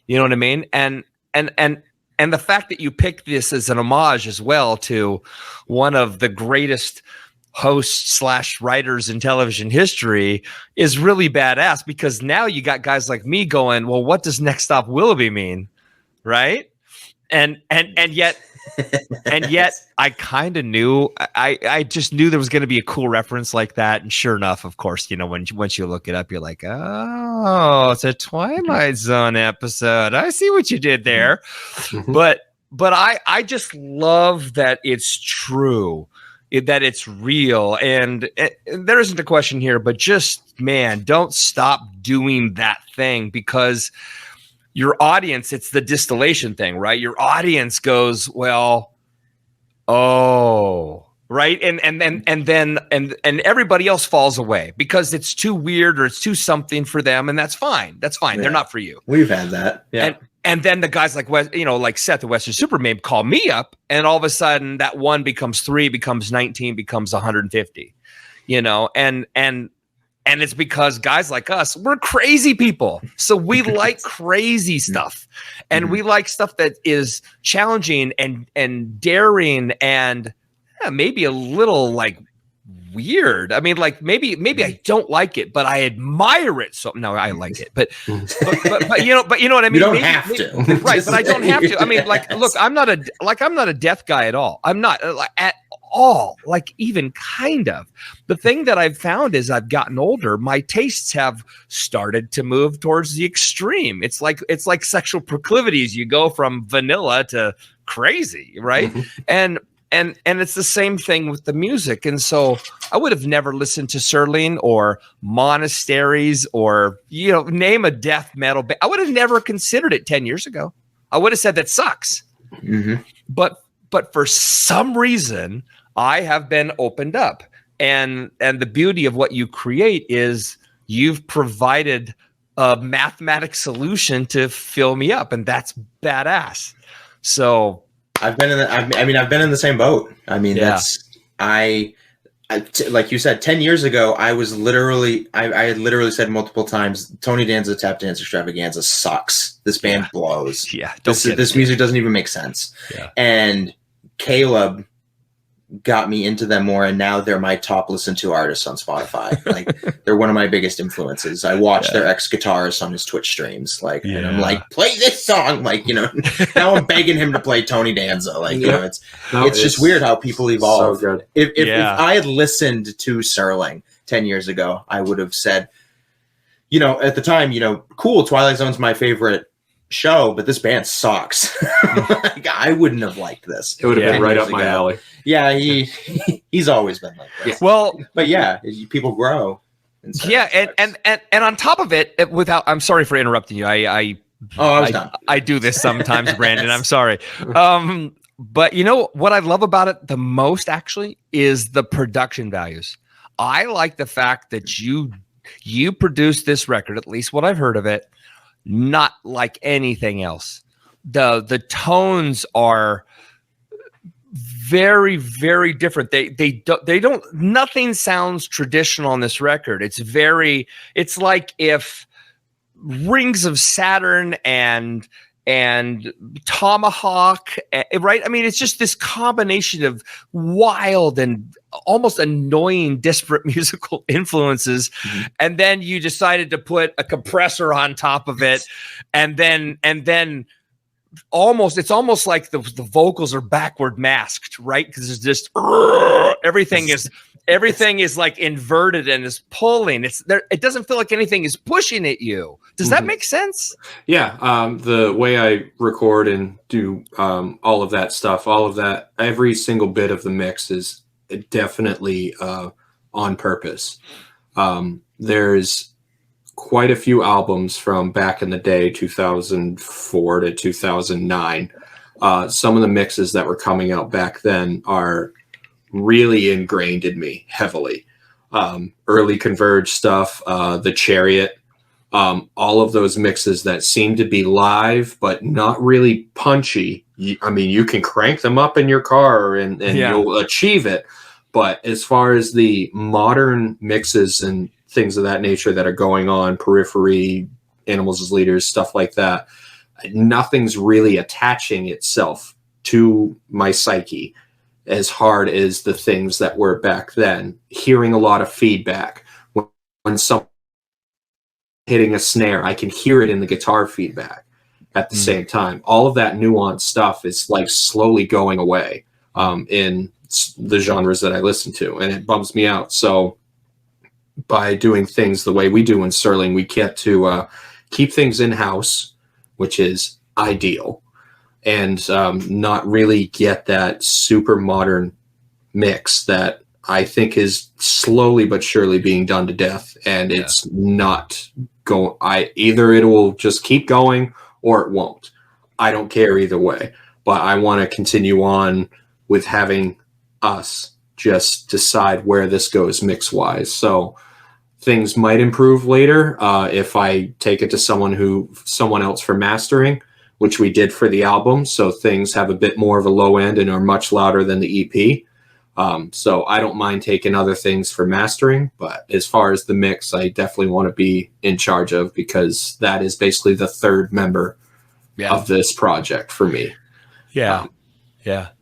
You know what I mean? And the fact that you picked this as an homage as well to one of the greatest hosts / writers in television history is really badass, because now you got guys like me going, well, what does Next Stop Willoughby mean? Right. And yet I kind of knew, I just knew there was going to be a cool reference like that. And sure enough, of course, once you look it up, you're like, oh, it's a Twilight Zone episode. I see what you did there. But I just love that it's true, that it's real, and there isn't a question here, but just, man, don't stop doing that thing, because your audience, it's the distillation thing, right? Your audience goes, well, oh, right, and then everybody else falls away because it's too weird or it's too something for them, and that's fine. Yeah. They're not for you. We've had that, yeah. And then the guys like Seth, the Western Superman, call me up, and all of a sudden that 1 becomes 3, becomes 19, becomes 150, and it's because guys like us, we're crazy people. So we like crazy stuff, and we like stuff that is challenging and daring and maybe a little like weird. I mean, like maybe I don't like it, but I admire it. So no, I like it, but you know what I mean. You don't have to, right? But I don't have to. I mean, like, look, I'm not a death guy at all. I'm not at all, like even kind of. The thing that I've found is I've gotten older, my tastes have started to move towards the extreme. It's like sexual proclivities. You go from vanilla to crazy, right? And it's the same thing with the music. And so I would have never listened to Serling or Monasteries or, name a death metal band. I would have never considered it 10 years ago. I would have said that sucks. But for some reason, I have been opened up. And the beauty of what you create is you've provided a mathematical solution to fill me up. And that's badass. So I've been in the same boat. I mean, like you said, 10 years ago, I had literally said multiple times, Tony Danza Tap Dance Extravaganza sucks. This band blows. Yeah. This music doesn't even make sense. Yeah. And Caleb got me into them more, and now they're my top listened to artists on Spotify. Like they're one of my biggest influences. I watch their ex-guitarist on his Twitch streams, like, and I'm like, play this song, like, you know. Now I'm begging him to play Tony Danza, like, you know. It's just weird how people evolve. So good. If I had listened to Serling 10 years ago, I would have said, you know, at the time, you know, cool, Twilight Zone's my favorite show, but this band sucks. Like, I wouldn't have liked this. It would have been right up my alley. Yeah, he's always been like this. Well, but yeah, people grow. Yeah, and on top of it, without, I'm sorry for interrupting you. I was done. I do this sometimes, Brandon. I'm sorry. But you know what I love about it the most, actually, is the production values. I like the fact that you produced this record, at least what I've heard of it, not like anything else. The tones are very, very different. They don't, nothing sounds traditional on this record. It's like if Rings of Saturn and Tomahawk, right? I mean, it's just this combination of wild and almost annoying disparate musical influences. Mm-hmm. And then you decided to put a compressor on top of it. and then it's almost like the vocals are backward masked, right? Because it's just everything is like inverted and is pulling. It's there. It doesn't feel like anything is pushing at you. Does that make sense? Yeah. The way I record and do all of that stuff, all of that, every single bit of the mix is definitely on purpose. There's quite a few albums from back in the day, 2004 to 2009. Some of the mixes that were coming out back then are really ingrained in me heavily. Early Converge stuff, The Chariot, all of those mixes that seem to be live but not really punchy. I mean, you can crank them up in your car and you'll achieve it. But as far as the modern mixes and things of that nature that are going on, Periphery, Animals as Leaders, stuff like that, nothing's really attaching itself to my psyche as hard as the things that were back then. Hearing a lot of feedback. When someone hitting a snare, I can hear it in the guitar feedback at the same time. All of that nuanced stuff is like slowly going away in the genres that I listen to, and it bums me out. So by doing things the way we do in Serling, we get to keep things in-house, which is ideal, and not really get that super modern mix that I think is slowly but surely being done to death, and it's not going. Either it will just keep going or it won't. I don't care either way, but I want to continue on with having us just decide where this goes mix-wise. So things might improve later if I take it to someone else for mastering, which we did for the album. So things have a bit more of a low end and are much louder than the EP. So I don't mind taking other things for mastering, but as far as the mix, I definitely want to be in charge of, because that is basically the third member of this project for me. Yeah. The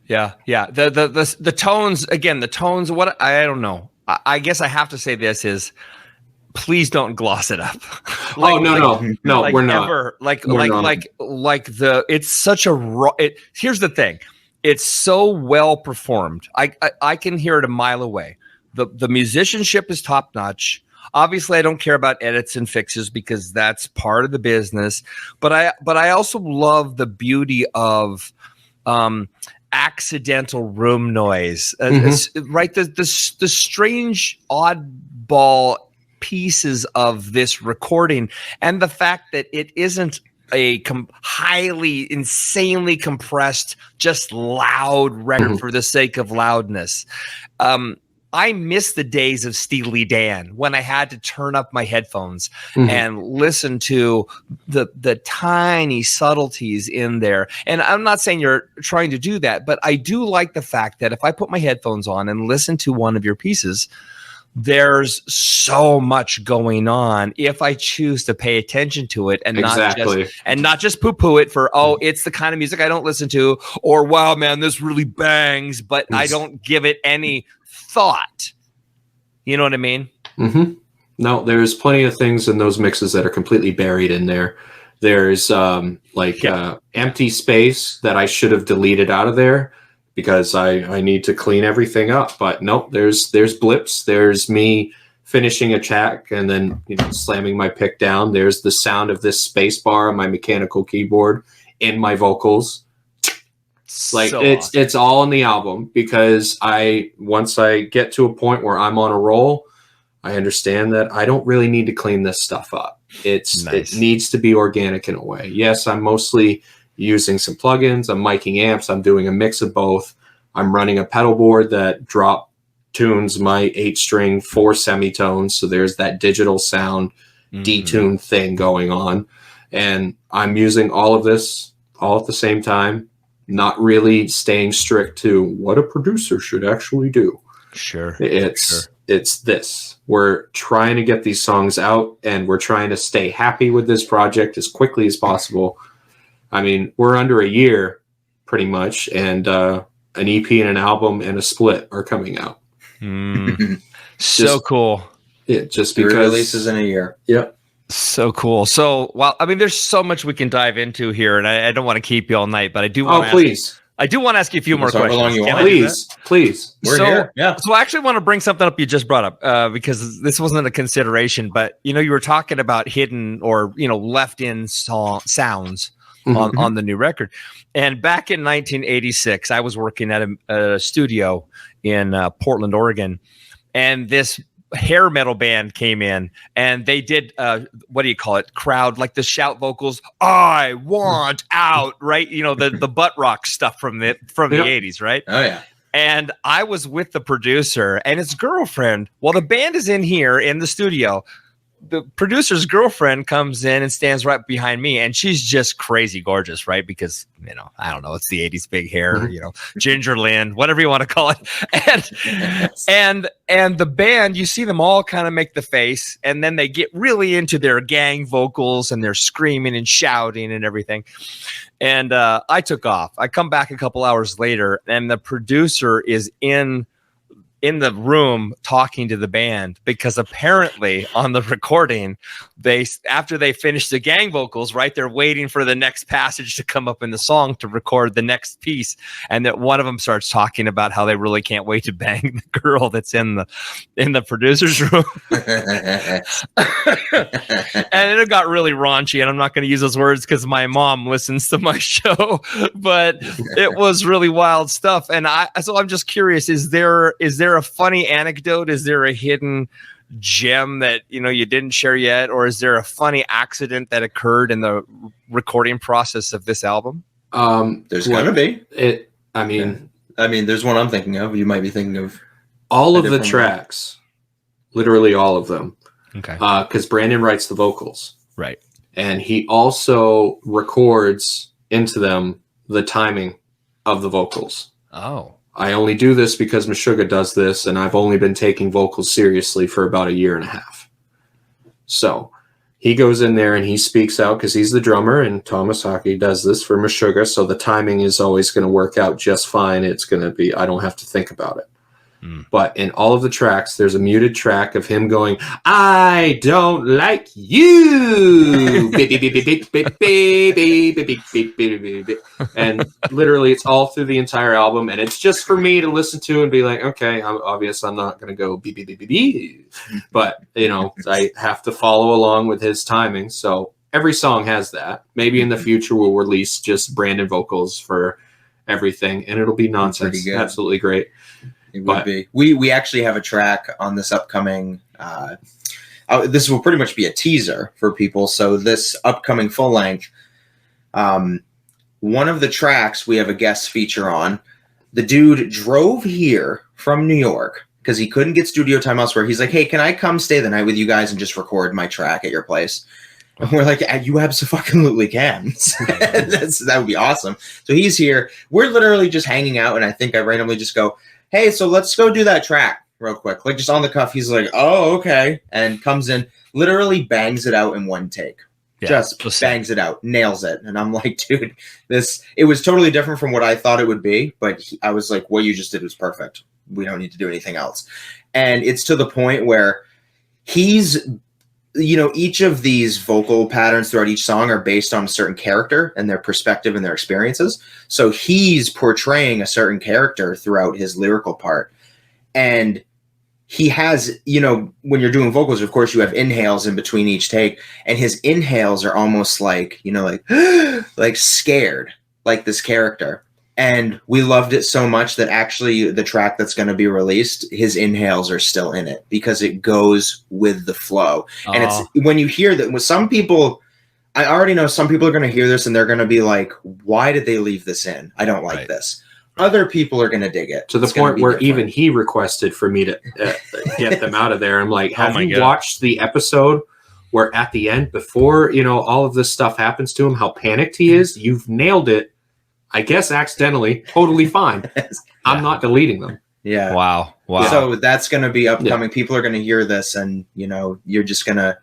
tones, again, what I don't know. I guess I have to say this is, please don't gloss it up. No, we're not. It's such a raw. Here's the thing. It's so well performed. I can hear it a mile away. The musicianship is top notch. Obviously, I don't care about edits and fixes because that's part of the business. But I also love the beauty of accidental room noise, right? The strange oddball pieces of this recording, and the fact that it isn't a highly, insanely compressed, just loud record for the sake of loudness. I miss the days of Steely Dan when I had to turn up my headphones and listen to the tiny subtleties in there. And I'm not saying you're trying to do that, but I do like the fact that if I put my headphones on and listen to one of your pieces, there's so much going on if I choose to pay attention to it and not just poo-poo it for, oh, it's the kind of music I don't listen to, or wow, man, this really bangs, but I don't give it any thought. You know what I mean? Mm-hmm. No, there's plenty of things in those mixes that are completely buried in there. There's empty space that I should have deleted out of there because I need to clean everything up. But nope, there's blips. There's me finishing a track and then slamming my pick down. There's the sound of this space bar on my mechanical keyboard in my vocals. It's all in the album because once I get to a point where I'm on a roll, I understand that I don't really need to clean this stuff up. It needs to be organic in a way. Yes, I'm mostly using some plugins. I'm miking amps. I'm doing a mix of both. I'm running a pedal board that drop tunes my 8-string 4 semitones. So there's that digital sound detune thing going on. And I'm using all of this all at the same time, not really staying strict to what a producer should actually do. Sure. It's this. We're trying to get these songs out and we're trying to stay happy with this project as quickly as possible. I mean, we're under a year pretty much, and an EP and an album and a split are coming out. So cool. Yeah, just because releases in a year. Yep. So cool. So, well, I mean, there's so much we can dive into here, and I don't want to keep you all night, but I do want to ask you a few more questions. Please. We're here. Yeah. So I actually want to bring something up you just brought up because this wasn't a consideration, but you were talking about hidden or left in sounds on the new record. And back in 1986, I was working at a studio in Portland, Oregon, and this hair metal band came in and they did crowd, like the shout vocals, I want out, right? The butt rock stuff from the 80s, right? Oh yeah. And I was with the producer and his girlfriend. Well, the band is in here in the studio. The producer's girlfriend comes in and stands right behind me, and she's just crazy gorgeous, right? Because, I don't know, it's the 80s, big hair, Ginger Lynn, whatever you want to call it. And the band, you see them all kind of make the face, and then they get really into their gang vocals and they're screaming and shouting and everything. And I took off. I come back a couple hours later, and the producer is in the room talking to the band because apparently on the recording, after they finish the gang vocals, right, they're waiting for the next passage to come up in the song to record the next piece, and that one of them starts talking about how they really can't wait to bang the girl that's in the producer's room. And it got really raunchy, and I'm not going to use those words because my mom listens to my show, but it was really wild stuff. And so I'm just curious, is there a funny anecdote? Is there a hidden gem that you didn't share yet, or is there a funny accident that occurred in the recording process of this album? There's gonna be it. I mean, there's one I'm thinking of. You might be thinking of all of the tracks, literally all of them. Okay. Because Brandon writes the vocals, right, and he also records into them the timing of the vocals. Oh. I only do this because Meshuggah does this, and I've only been taking vocals seriously for about 1.5 years. So he goes in there and he speaks out because he's the drummer, and Thomas Hockey does this for Meshuggah, so the timing is always going to work out just fine. It's going to be, I don't have to think about it. But in all of the tracks, there's a muted track of him going, I don't like you. And literally it's all through the entire album. And it's just for me to listen to and be like, okay, I'm not going to go beep, beep, beep, beep, beep. But, I have to follow along with his timing. So every song has that. Maybe in the future we'll release just Brandon vocals for everything, and it'll be nonsense. Absolutely great. It would be. We actually have a track on this upcoming. This will pretty much be a teaser for people. So this upcoming full length, one of the tracks we have a guest feature on. The dude drove here from New York because he couldn't get studio time elsewhere. He's like, "Hey, can I come stay the night with you guys and just record my track at your place?" And we're like, "You absolutely can." That would be awesome. So he's here. We're literally just hanging out, and I think I randomly just go, "Hey, so let's go do that track real quick. Like just on the cuff, he's like, oh, okay. And comes in, literally bangs it out in one take. Yeah, just bangs it out, nails it. And I'm like, dude, it was totally different from what I thought it would be. But I was like, what you just did was perfect. We don't need to do anything else. And it's to the point where he's, each of these vocal patterns throughout each song are based on a certain character and their perspective and their experiences. So he's portraying a certain character throughout his lyrical part. And he has, when you're doing vocals, of course, you have inhales in between each take, and his inhales are almost like, like scared, like this character. And we loved it so much that actually the track that's going to be released, his inhales are still in it because it goes with the flow. And it's when you hear that with some people, I already know some people are going to hear this and they're going to be like, why did they leave this in? I don't like this. Other people are going to dig it. To the point where even he requested for me to get them out of there. I'm like, have you watched the episode where at the end, before, all of this stuff happens to him, how panicked he is? You've nailed it. I guess accidentally. Totally fine. I'm not deleting them. Yeah. Wow. So that's going to be upcoming. Yeah. People are going to hear this and, you're just going to,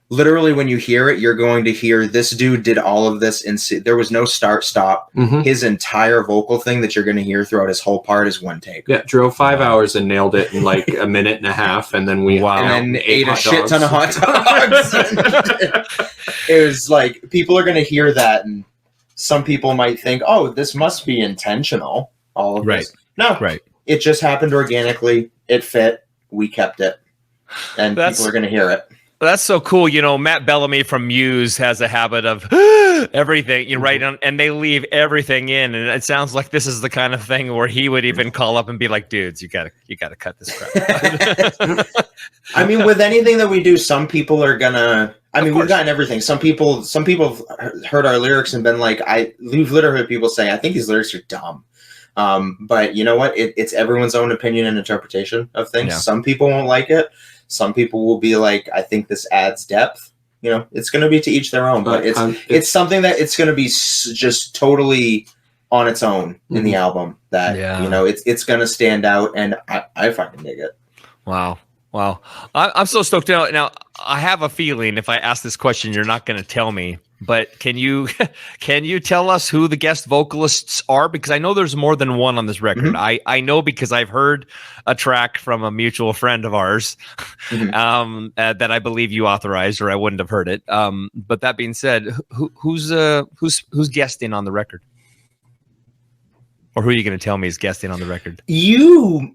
literally when you hear it, you're going to hear this dude did all of this. There was no start, stop. Mm-hmm. His entire vocal thing that you're going to hear throughout his whole part is one take. Yeah. Drove 5 hours and nailed it in like a minute and a half. And then and then ate a shit ton of hot dogs. It was like, people are going to hear that. And some people might think, oh, this must be intentional. All of this. No. Right. It just happened organically. It fit. We kept it. And people are going to hear it. That's so cool. Matt Bellamy from Muse has a habit of everything, right? And they leave everything in. And it sounds like this is the kind of thing where he would even call up and be like, dudes, you gotta cut this crap. I mean, with anything that we do, some people are gonna, we've gotten everything. Some people have heard our lyrics and been like, we've literally heard people say, I think these lyrics are dumb. But you know what? It's everyone's own opinion and interpretation of things. Yeah. Some people won't like it. Some people will be like, I think this adds depth. It's going to be to each their own. But it's something that it's going to be just totally on its own in the album. That it's going to stand out, and I fucking dig it. Wow. I'm so stoked out. Now, I have a feeling if I ask this question, you're not going to tell me. But can you tell us who the guest vocalists are? Because I know there's more than one on this record. Mm-hmm. I know because I've heard a track from a mutual friend of ours that I believe you authorized, or I wouldn't have heard it. But that being said, who's guesting on the record? Or who are you going to tell me is guesting on the record? You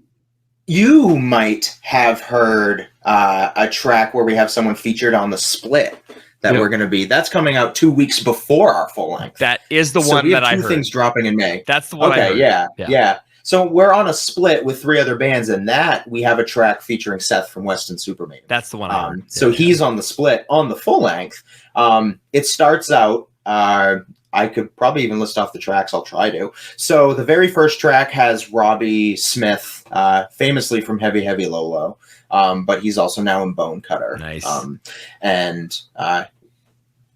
might have heard a track where we have someone featured on the split. We're going to be. That's coming out 2 weeks before our full length. That is the one that I heard. 2 things dropping in May. That's the one I heard. Yeah. So we're on a split with 3 other bands, and that we have a track featuring Seth from Weston Superman. That's the one I heard. So he's on the split. On the full length, it starts out. I could probably even list off the tracks. I'll try to. So the very first track has Robbie Smith, famously from Heavy Heavy Low Low. But he's also now in Bone Cutter. Nice.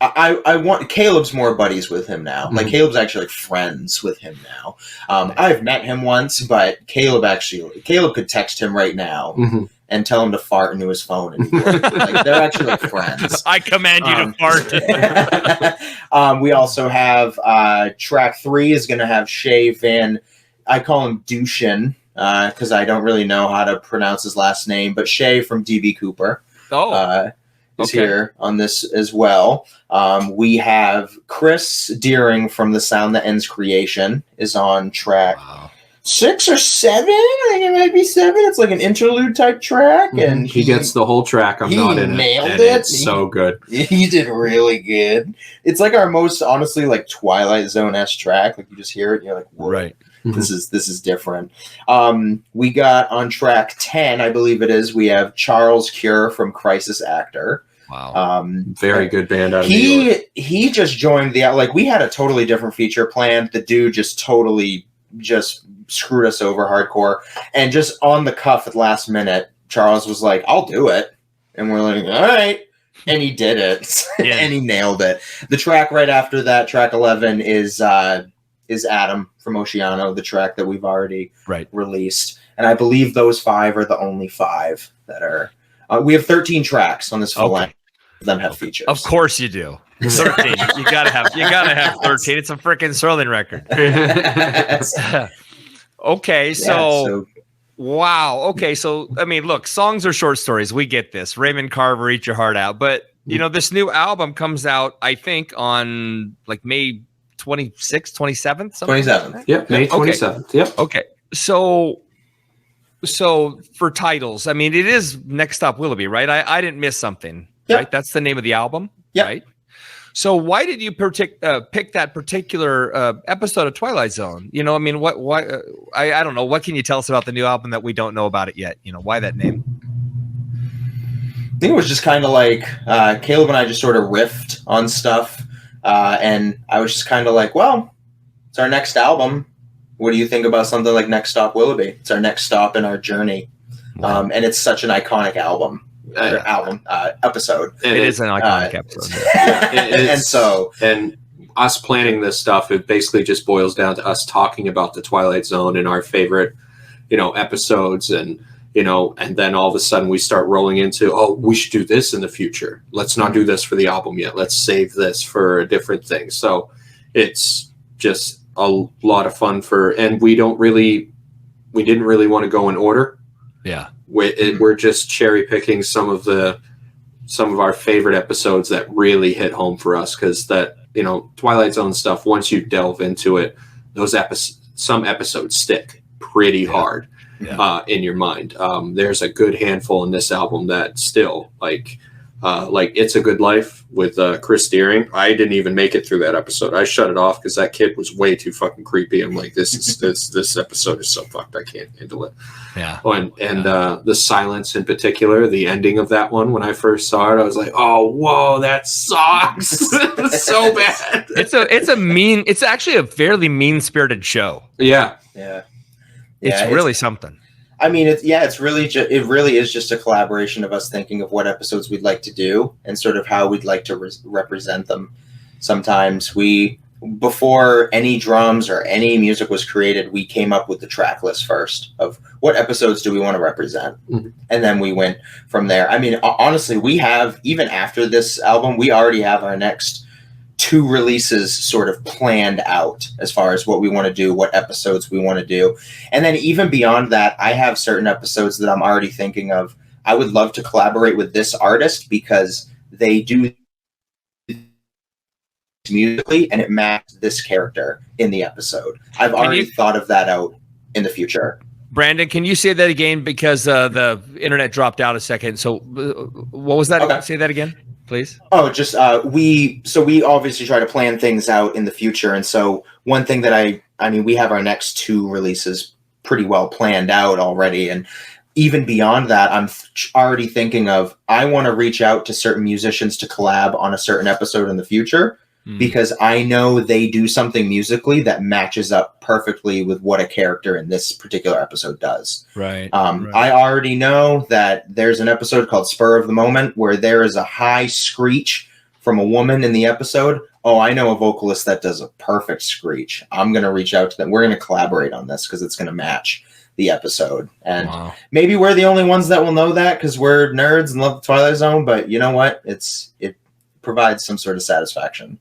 I want Caleb's more buddies with him now. Like Caleb's actually friends with him now. I've met him once, but Caleb could text him right now and tell him to fart into his phone. And they're actually like friends. I command you to fart. We also have track 3 is going to have Shay Van. I call him Dushin. Because I don't really know how to pronounce his last name, but Shay from DB Cooper is here on this as well. We have Chris Deering from The Sound That Ends Creation is on track 6 or 7. I think it might be 7. It's like an interlude type track, and he gets the whole track. I'm not in it. Nailed it. It's so good. He did really good. It's like our most honestly like Twilight Zone-esque track. Like you just hear it, and you're like, whoa. Right. This is different. We got on track 10, I believe it is. We have Charles Cure from Crisis Actor. Wow. Very good band out of New York. He just joined we had a totally different feature planned. The dude just totally screwed us over hardcore. And just on the cuff at last minute, Charles was like, I'll do it. And we're like, all right. And he did it. Yeah. And he nailed it. The track right after that, track 11, is Adam from Oceano, the track that we've already released. And I believe those 5 are the only 5 that are. We have 13 tracks on this full length. Them have features. Of course you do. 13. you gotta have 13. It's a freaking Serling record. Okay, so wow. Okay, so I mean, look, songs are short stories. We get this. Raymond Carver, Eat Your Heart Out. But you know, this new album comes out, I think, on like May 26th, 27th? 27th. Like yep, May 27th. Okay. Yep. Okay. So for titles, I mean, it is Next Stop Willoughby, right? I didn't miss something, right? That's the name of the album, right? So why did you pick that particular episode of Twilight Zone? You know, I mean, I don't know. What can you tell us about the new album that we don't know about it yet? You know, why that name? I think it was just kind of like Caleb and I just sort of riffed on stuff. And I was just kind of like, well, it's our next album. What do you think about something like Next Stop Willoughby? It's our next stop in our journey. Wow. And it's such an iconic episode. It is an iconic episode. And us planning this stuff, it basically just boils down to us talking about the Twilight Zone and our favorite, episodes, and and then all of a sudden we start rolling into, oh, we should do this in the future. Let's not do this for the album yet. Let's save this for a different thing. So it's just a lot of fun and we didn't really want to go in order. Yeah. We're just cherry picking some of our favorite episodes that really hit home for us. Cause that, Twilight Zone stuff, once you delve into it, some episodes stick pretty hard. In your mind. There's a good handful in this album that still like It's a Good Life with Chris Deering. I didn't even make it through that episode. I shut it off because that kid was way too fucking creepy. I'm like, this episode is so fucked. I can't handle it. Yeah. And the silence in particular, the ending of that one, when I first saw it, I was like, oh, whoa, that sucks. It's so bad. It's actually a fairly mean-spirited show. Yeah. Yeah. It's really something. I mean, it really is just a collaboration of us thinking of what episodes we'd like to do and sort of how we'd like to represent them. Sometimes before any drums or any music was created, we came up with the track list first of what episodes do we want to represent. Mm-hmm. And then we went from there. I mean, honestly, even after this album, we already have our next 2 releases sort of planned out as far as what we want to do, what episodes we want to do. And then even beyond that, I have certain episodes that I'm already thinking of. I would love to collaborate with this artist because they do musically and it matches this character in the episode. I've already thought of that out in the future. Brandon, can you say that again? Because the internet dropped out a second. So what was that? Okay. Say that again, please. Oh, just we obviously try to plan things out in the future. And so one thing that I mean, we have our next 2 releases pretty well planned out already. And even beyond that, I'm already thinking of, I want to reach out to certain musicians to collab on a certain episode in the future. Because I know they do something musically that matches up perfectly with what a character in this particular episode does. Right. I already know that there's an episode called Spur of the Moment where there is a high screech from a woman in the episode. Oh, I know a vocalist that does a perfect screech. I'm going to reach out to them. We're going to collaborate on this because it's going to match the episode. And maybe we're the only ones that will know that because we're nerds and love the Twilight Zone. But you know what? It provides some sort of satisfaction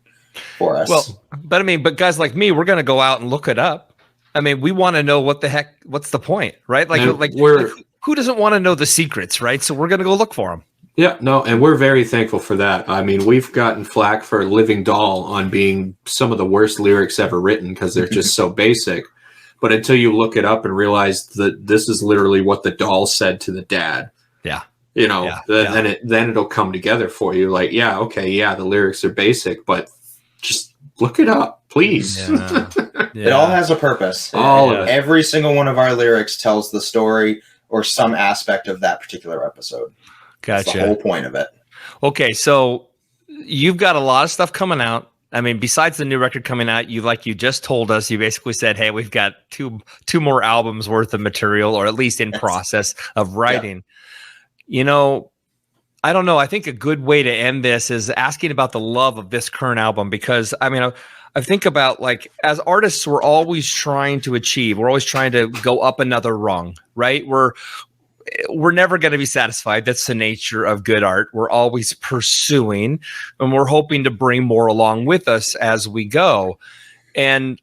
for us. Well, but guys like me, we're going to go out and look it up. I mean, we want to know what's the point, right? Who doesn't want to know the secrets, right? So we're going to go look for them. Yeah, no, and we're very thankful for that. I mean, we've gotten flack for Living Doll on being some of the worst lyrics ever written because they're just so basic. But until you look it up and realize that this is literally what the doll said to the dad. Yeah. Then it'll come together for you. Like, the lyrics are basic, but just look it up, please. Yeah. It all has a purpose. All of it. Every single one of our lyrics tells the story or some aspect of that particular episode. Gotcha. That's the whole point of it. Okay, so you've got a lot of stuff coming out. I mean, besides the new record coming out, you just told us, you basically said, hey, we've got two more albums worth of material, or at least in process of writing. Yeah. I don't know. I think a good way to end this is asking about the love of this current album, because I mean, I think about, like, as artists, we're always trying to achieve. We're always trying to go up another rung, right? We're never going to be satisfied. That's the nature of good art. We're always pursuing, and we're hoping to bring more along with us as we go. And,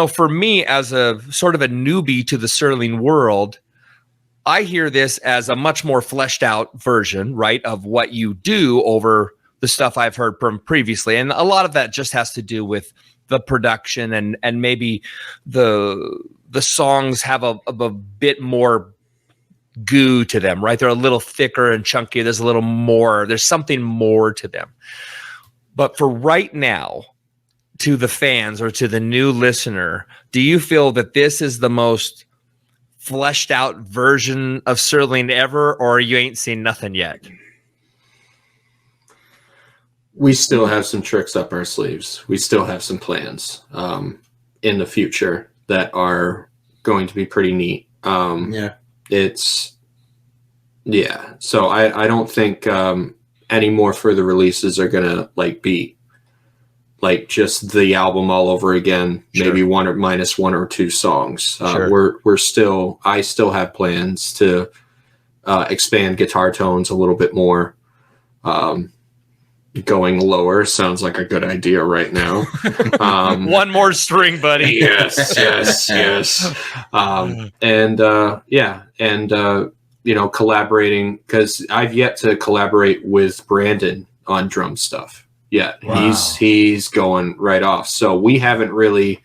for me, as a sort of a newbie to the Serling world, I hear this as a much more fleshed out version, right, of what you do over the stuff I've heard from previously. And a lot of that just has to do with the production and maybe the songs have a bit more goo to them, right? They're a little thicker and chunky. There's a little more, there's something more to them. But for right now, to the fans or to the new listener, do you feel that this is the most fleshed out version of Serling ever, or you ain't seen nothing yet? We still have some tricks up our sleeves. We still have some plans in the future that are going to be pretty neat. So I don't think any more further releases are gonna be like just the album all over again. Sure. Maybe one or minus one or two songs. Sure. I still have plans to expand guitar tones a little bit more. Going lower sounds like a good idea right now. One more string, buddy. Yes. Collaborating, because I've yet to collaborate with Brandon on drum stuff yet. Wow. He's going right off. So we haven't really,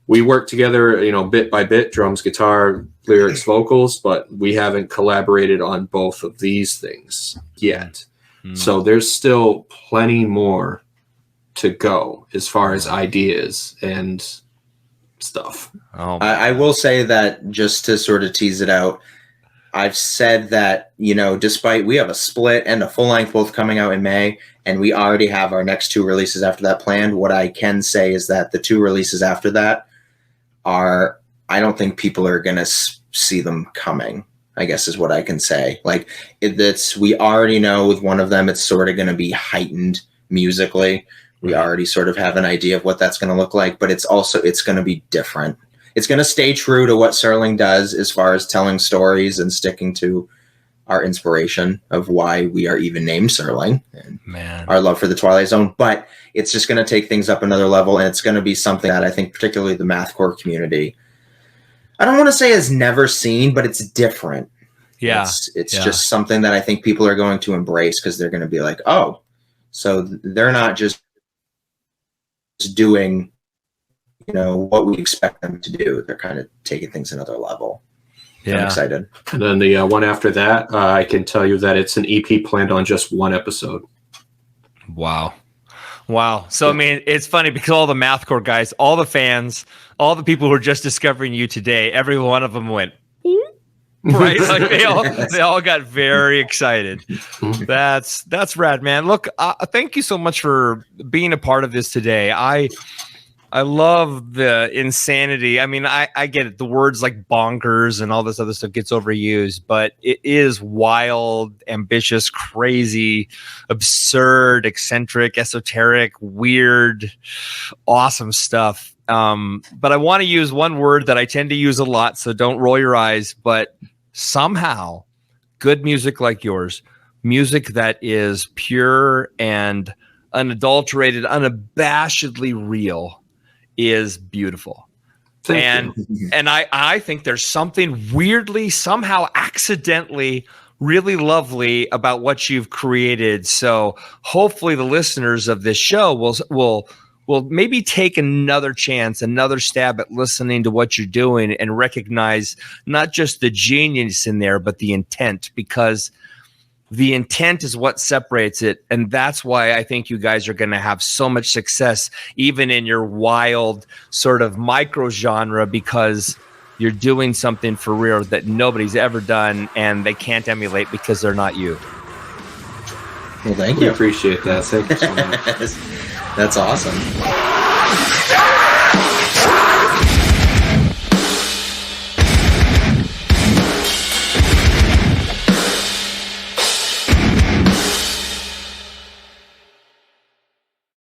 we work together, bit by bit, drums, guitar, lyrics, vocals, but we haven't collaborated on both of these things yet. So there's still plenty more to go as far as ideas and stuff. I will say that, just to sort of tease it out, I've said that, despite we have a split and a full length both coming out in May, and we already have our next two releases after that planned, what I can say is that the two releases after that I don't think people are going to see them coming, I guess is what I can say. We already know with one of them, it's sort of going to be heightened musically. We already sort of have an idea of what that's going to look like, but it's going to be different. It's going to stay true to what Serling does as far as telling stories and sticking to our inspiration of why we are even named Serling and our love for the Twilight Zone. But it's just going to take things up another level, and it's going to be something that I think particularly the mathcore community, I don't want to say has never seen, but it's different. Yeah. It's just something that I think people are going to embrace, because they're going to be like, oh, so they're not just doing, what we expect them to do. They're kind of taking things another level. Yeah. I'm excited. And then the one after that, I can tell you that it's an EP planned on just one episode. Wow. So, I mean, it's funny because all the mathcore guys, all the fans, all the people who are just discovering you today, every one of them went, right? Like they all got very excited. That's rad, man. Look, thank you so much for being a part of this today. I love the insanity. I mean, I get it. The words like bonkers and all this other stuff gets overused, but it is wild, ambitious, crazy, absurd, eccentric, esoteric, weird, awesome stuff. But I want to use one word that I tend to use a lot, so don't roll your eyes, but somehow good music like yours, music that is pure and unadulterated, unabashedly real, is beautiful. And I think there's something weirdly, somehow accidentally really lovely about what you've created. So hopefully the listeners of this show will maybe take another chance, another stab at listening to what you're doing and recognize not just the genius in there, but the intent, because the intent is what separates it. And that's why I think you guys are going to have so much success, even in your wild sort of micro genre, because you're doing something for real that nobody's ever done and they can't emulate because they're not you. Well, thank you. We appreciate that. Thank you so much. That's awesome.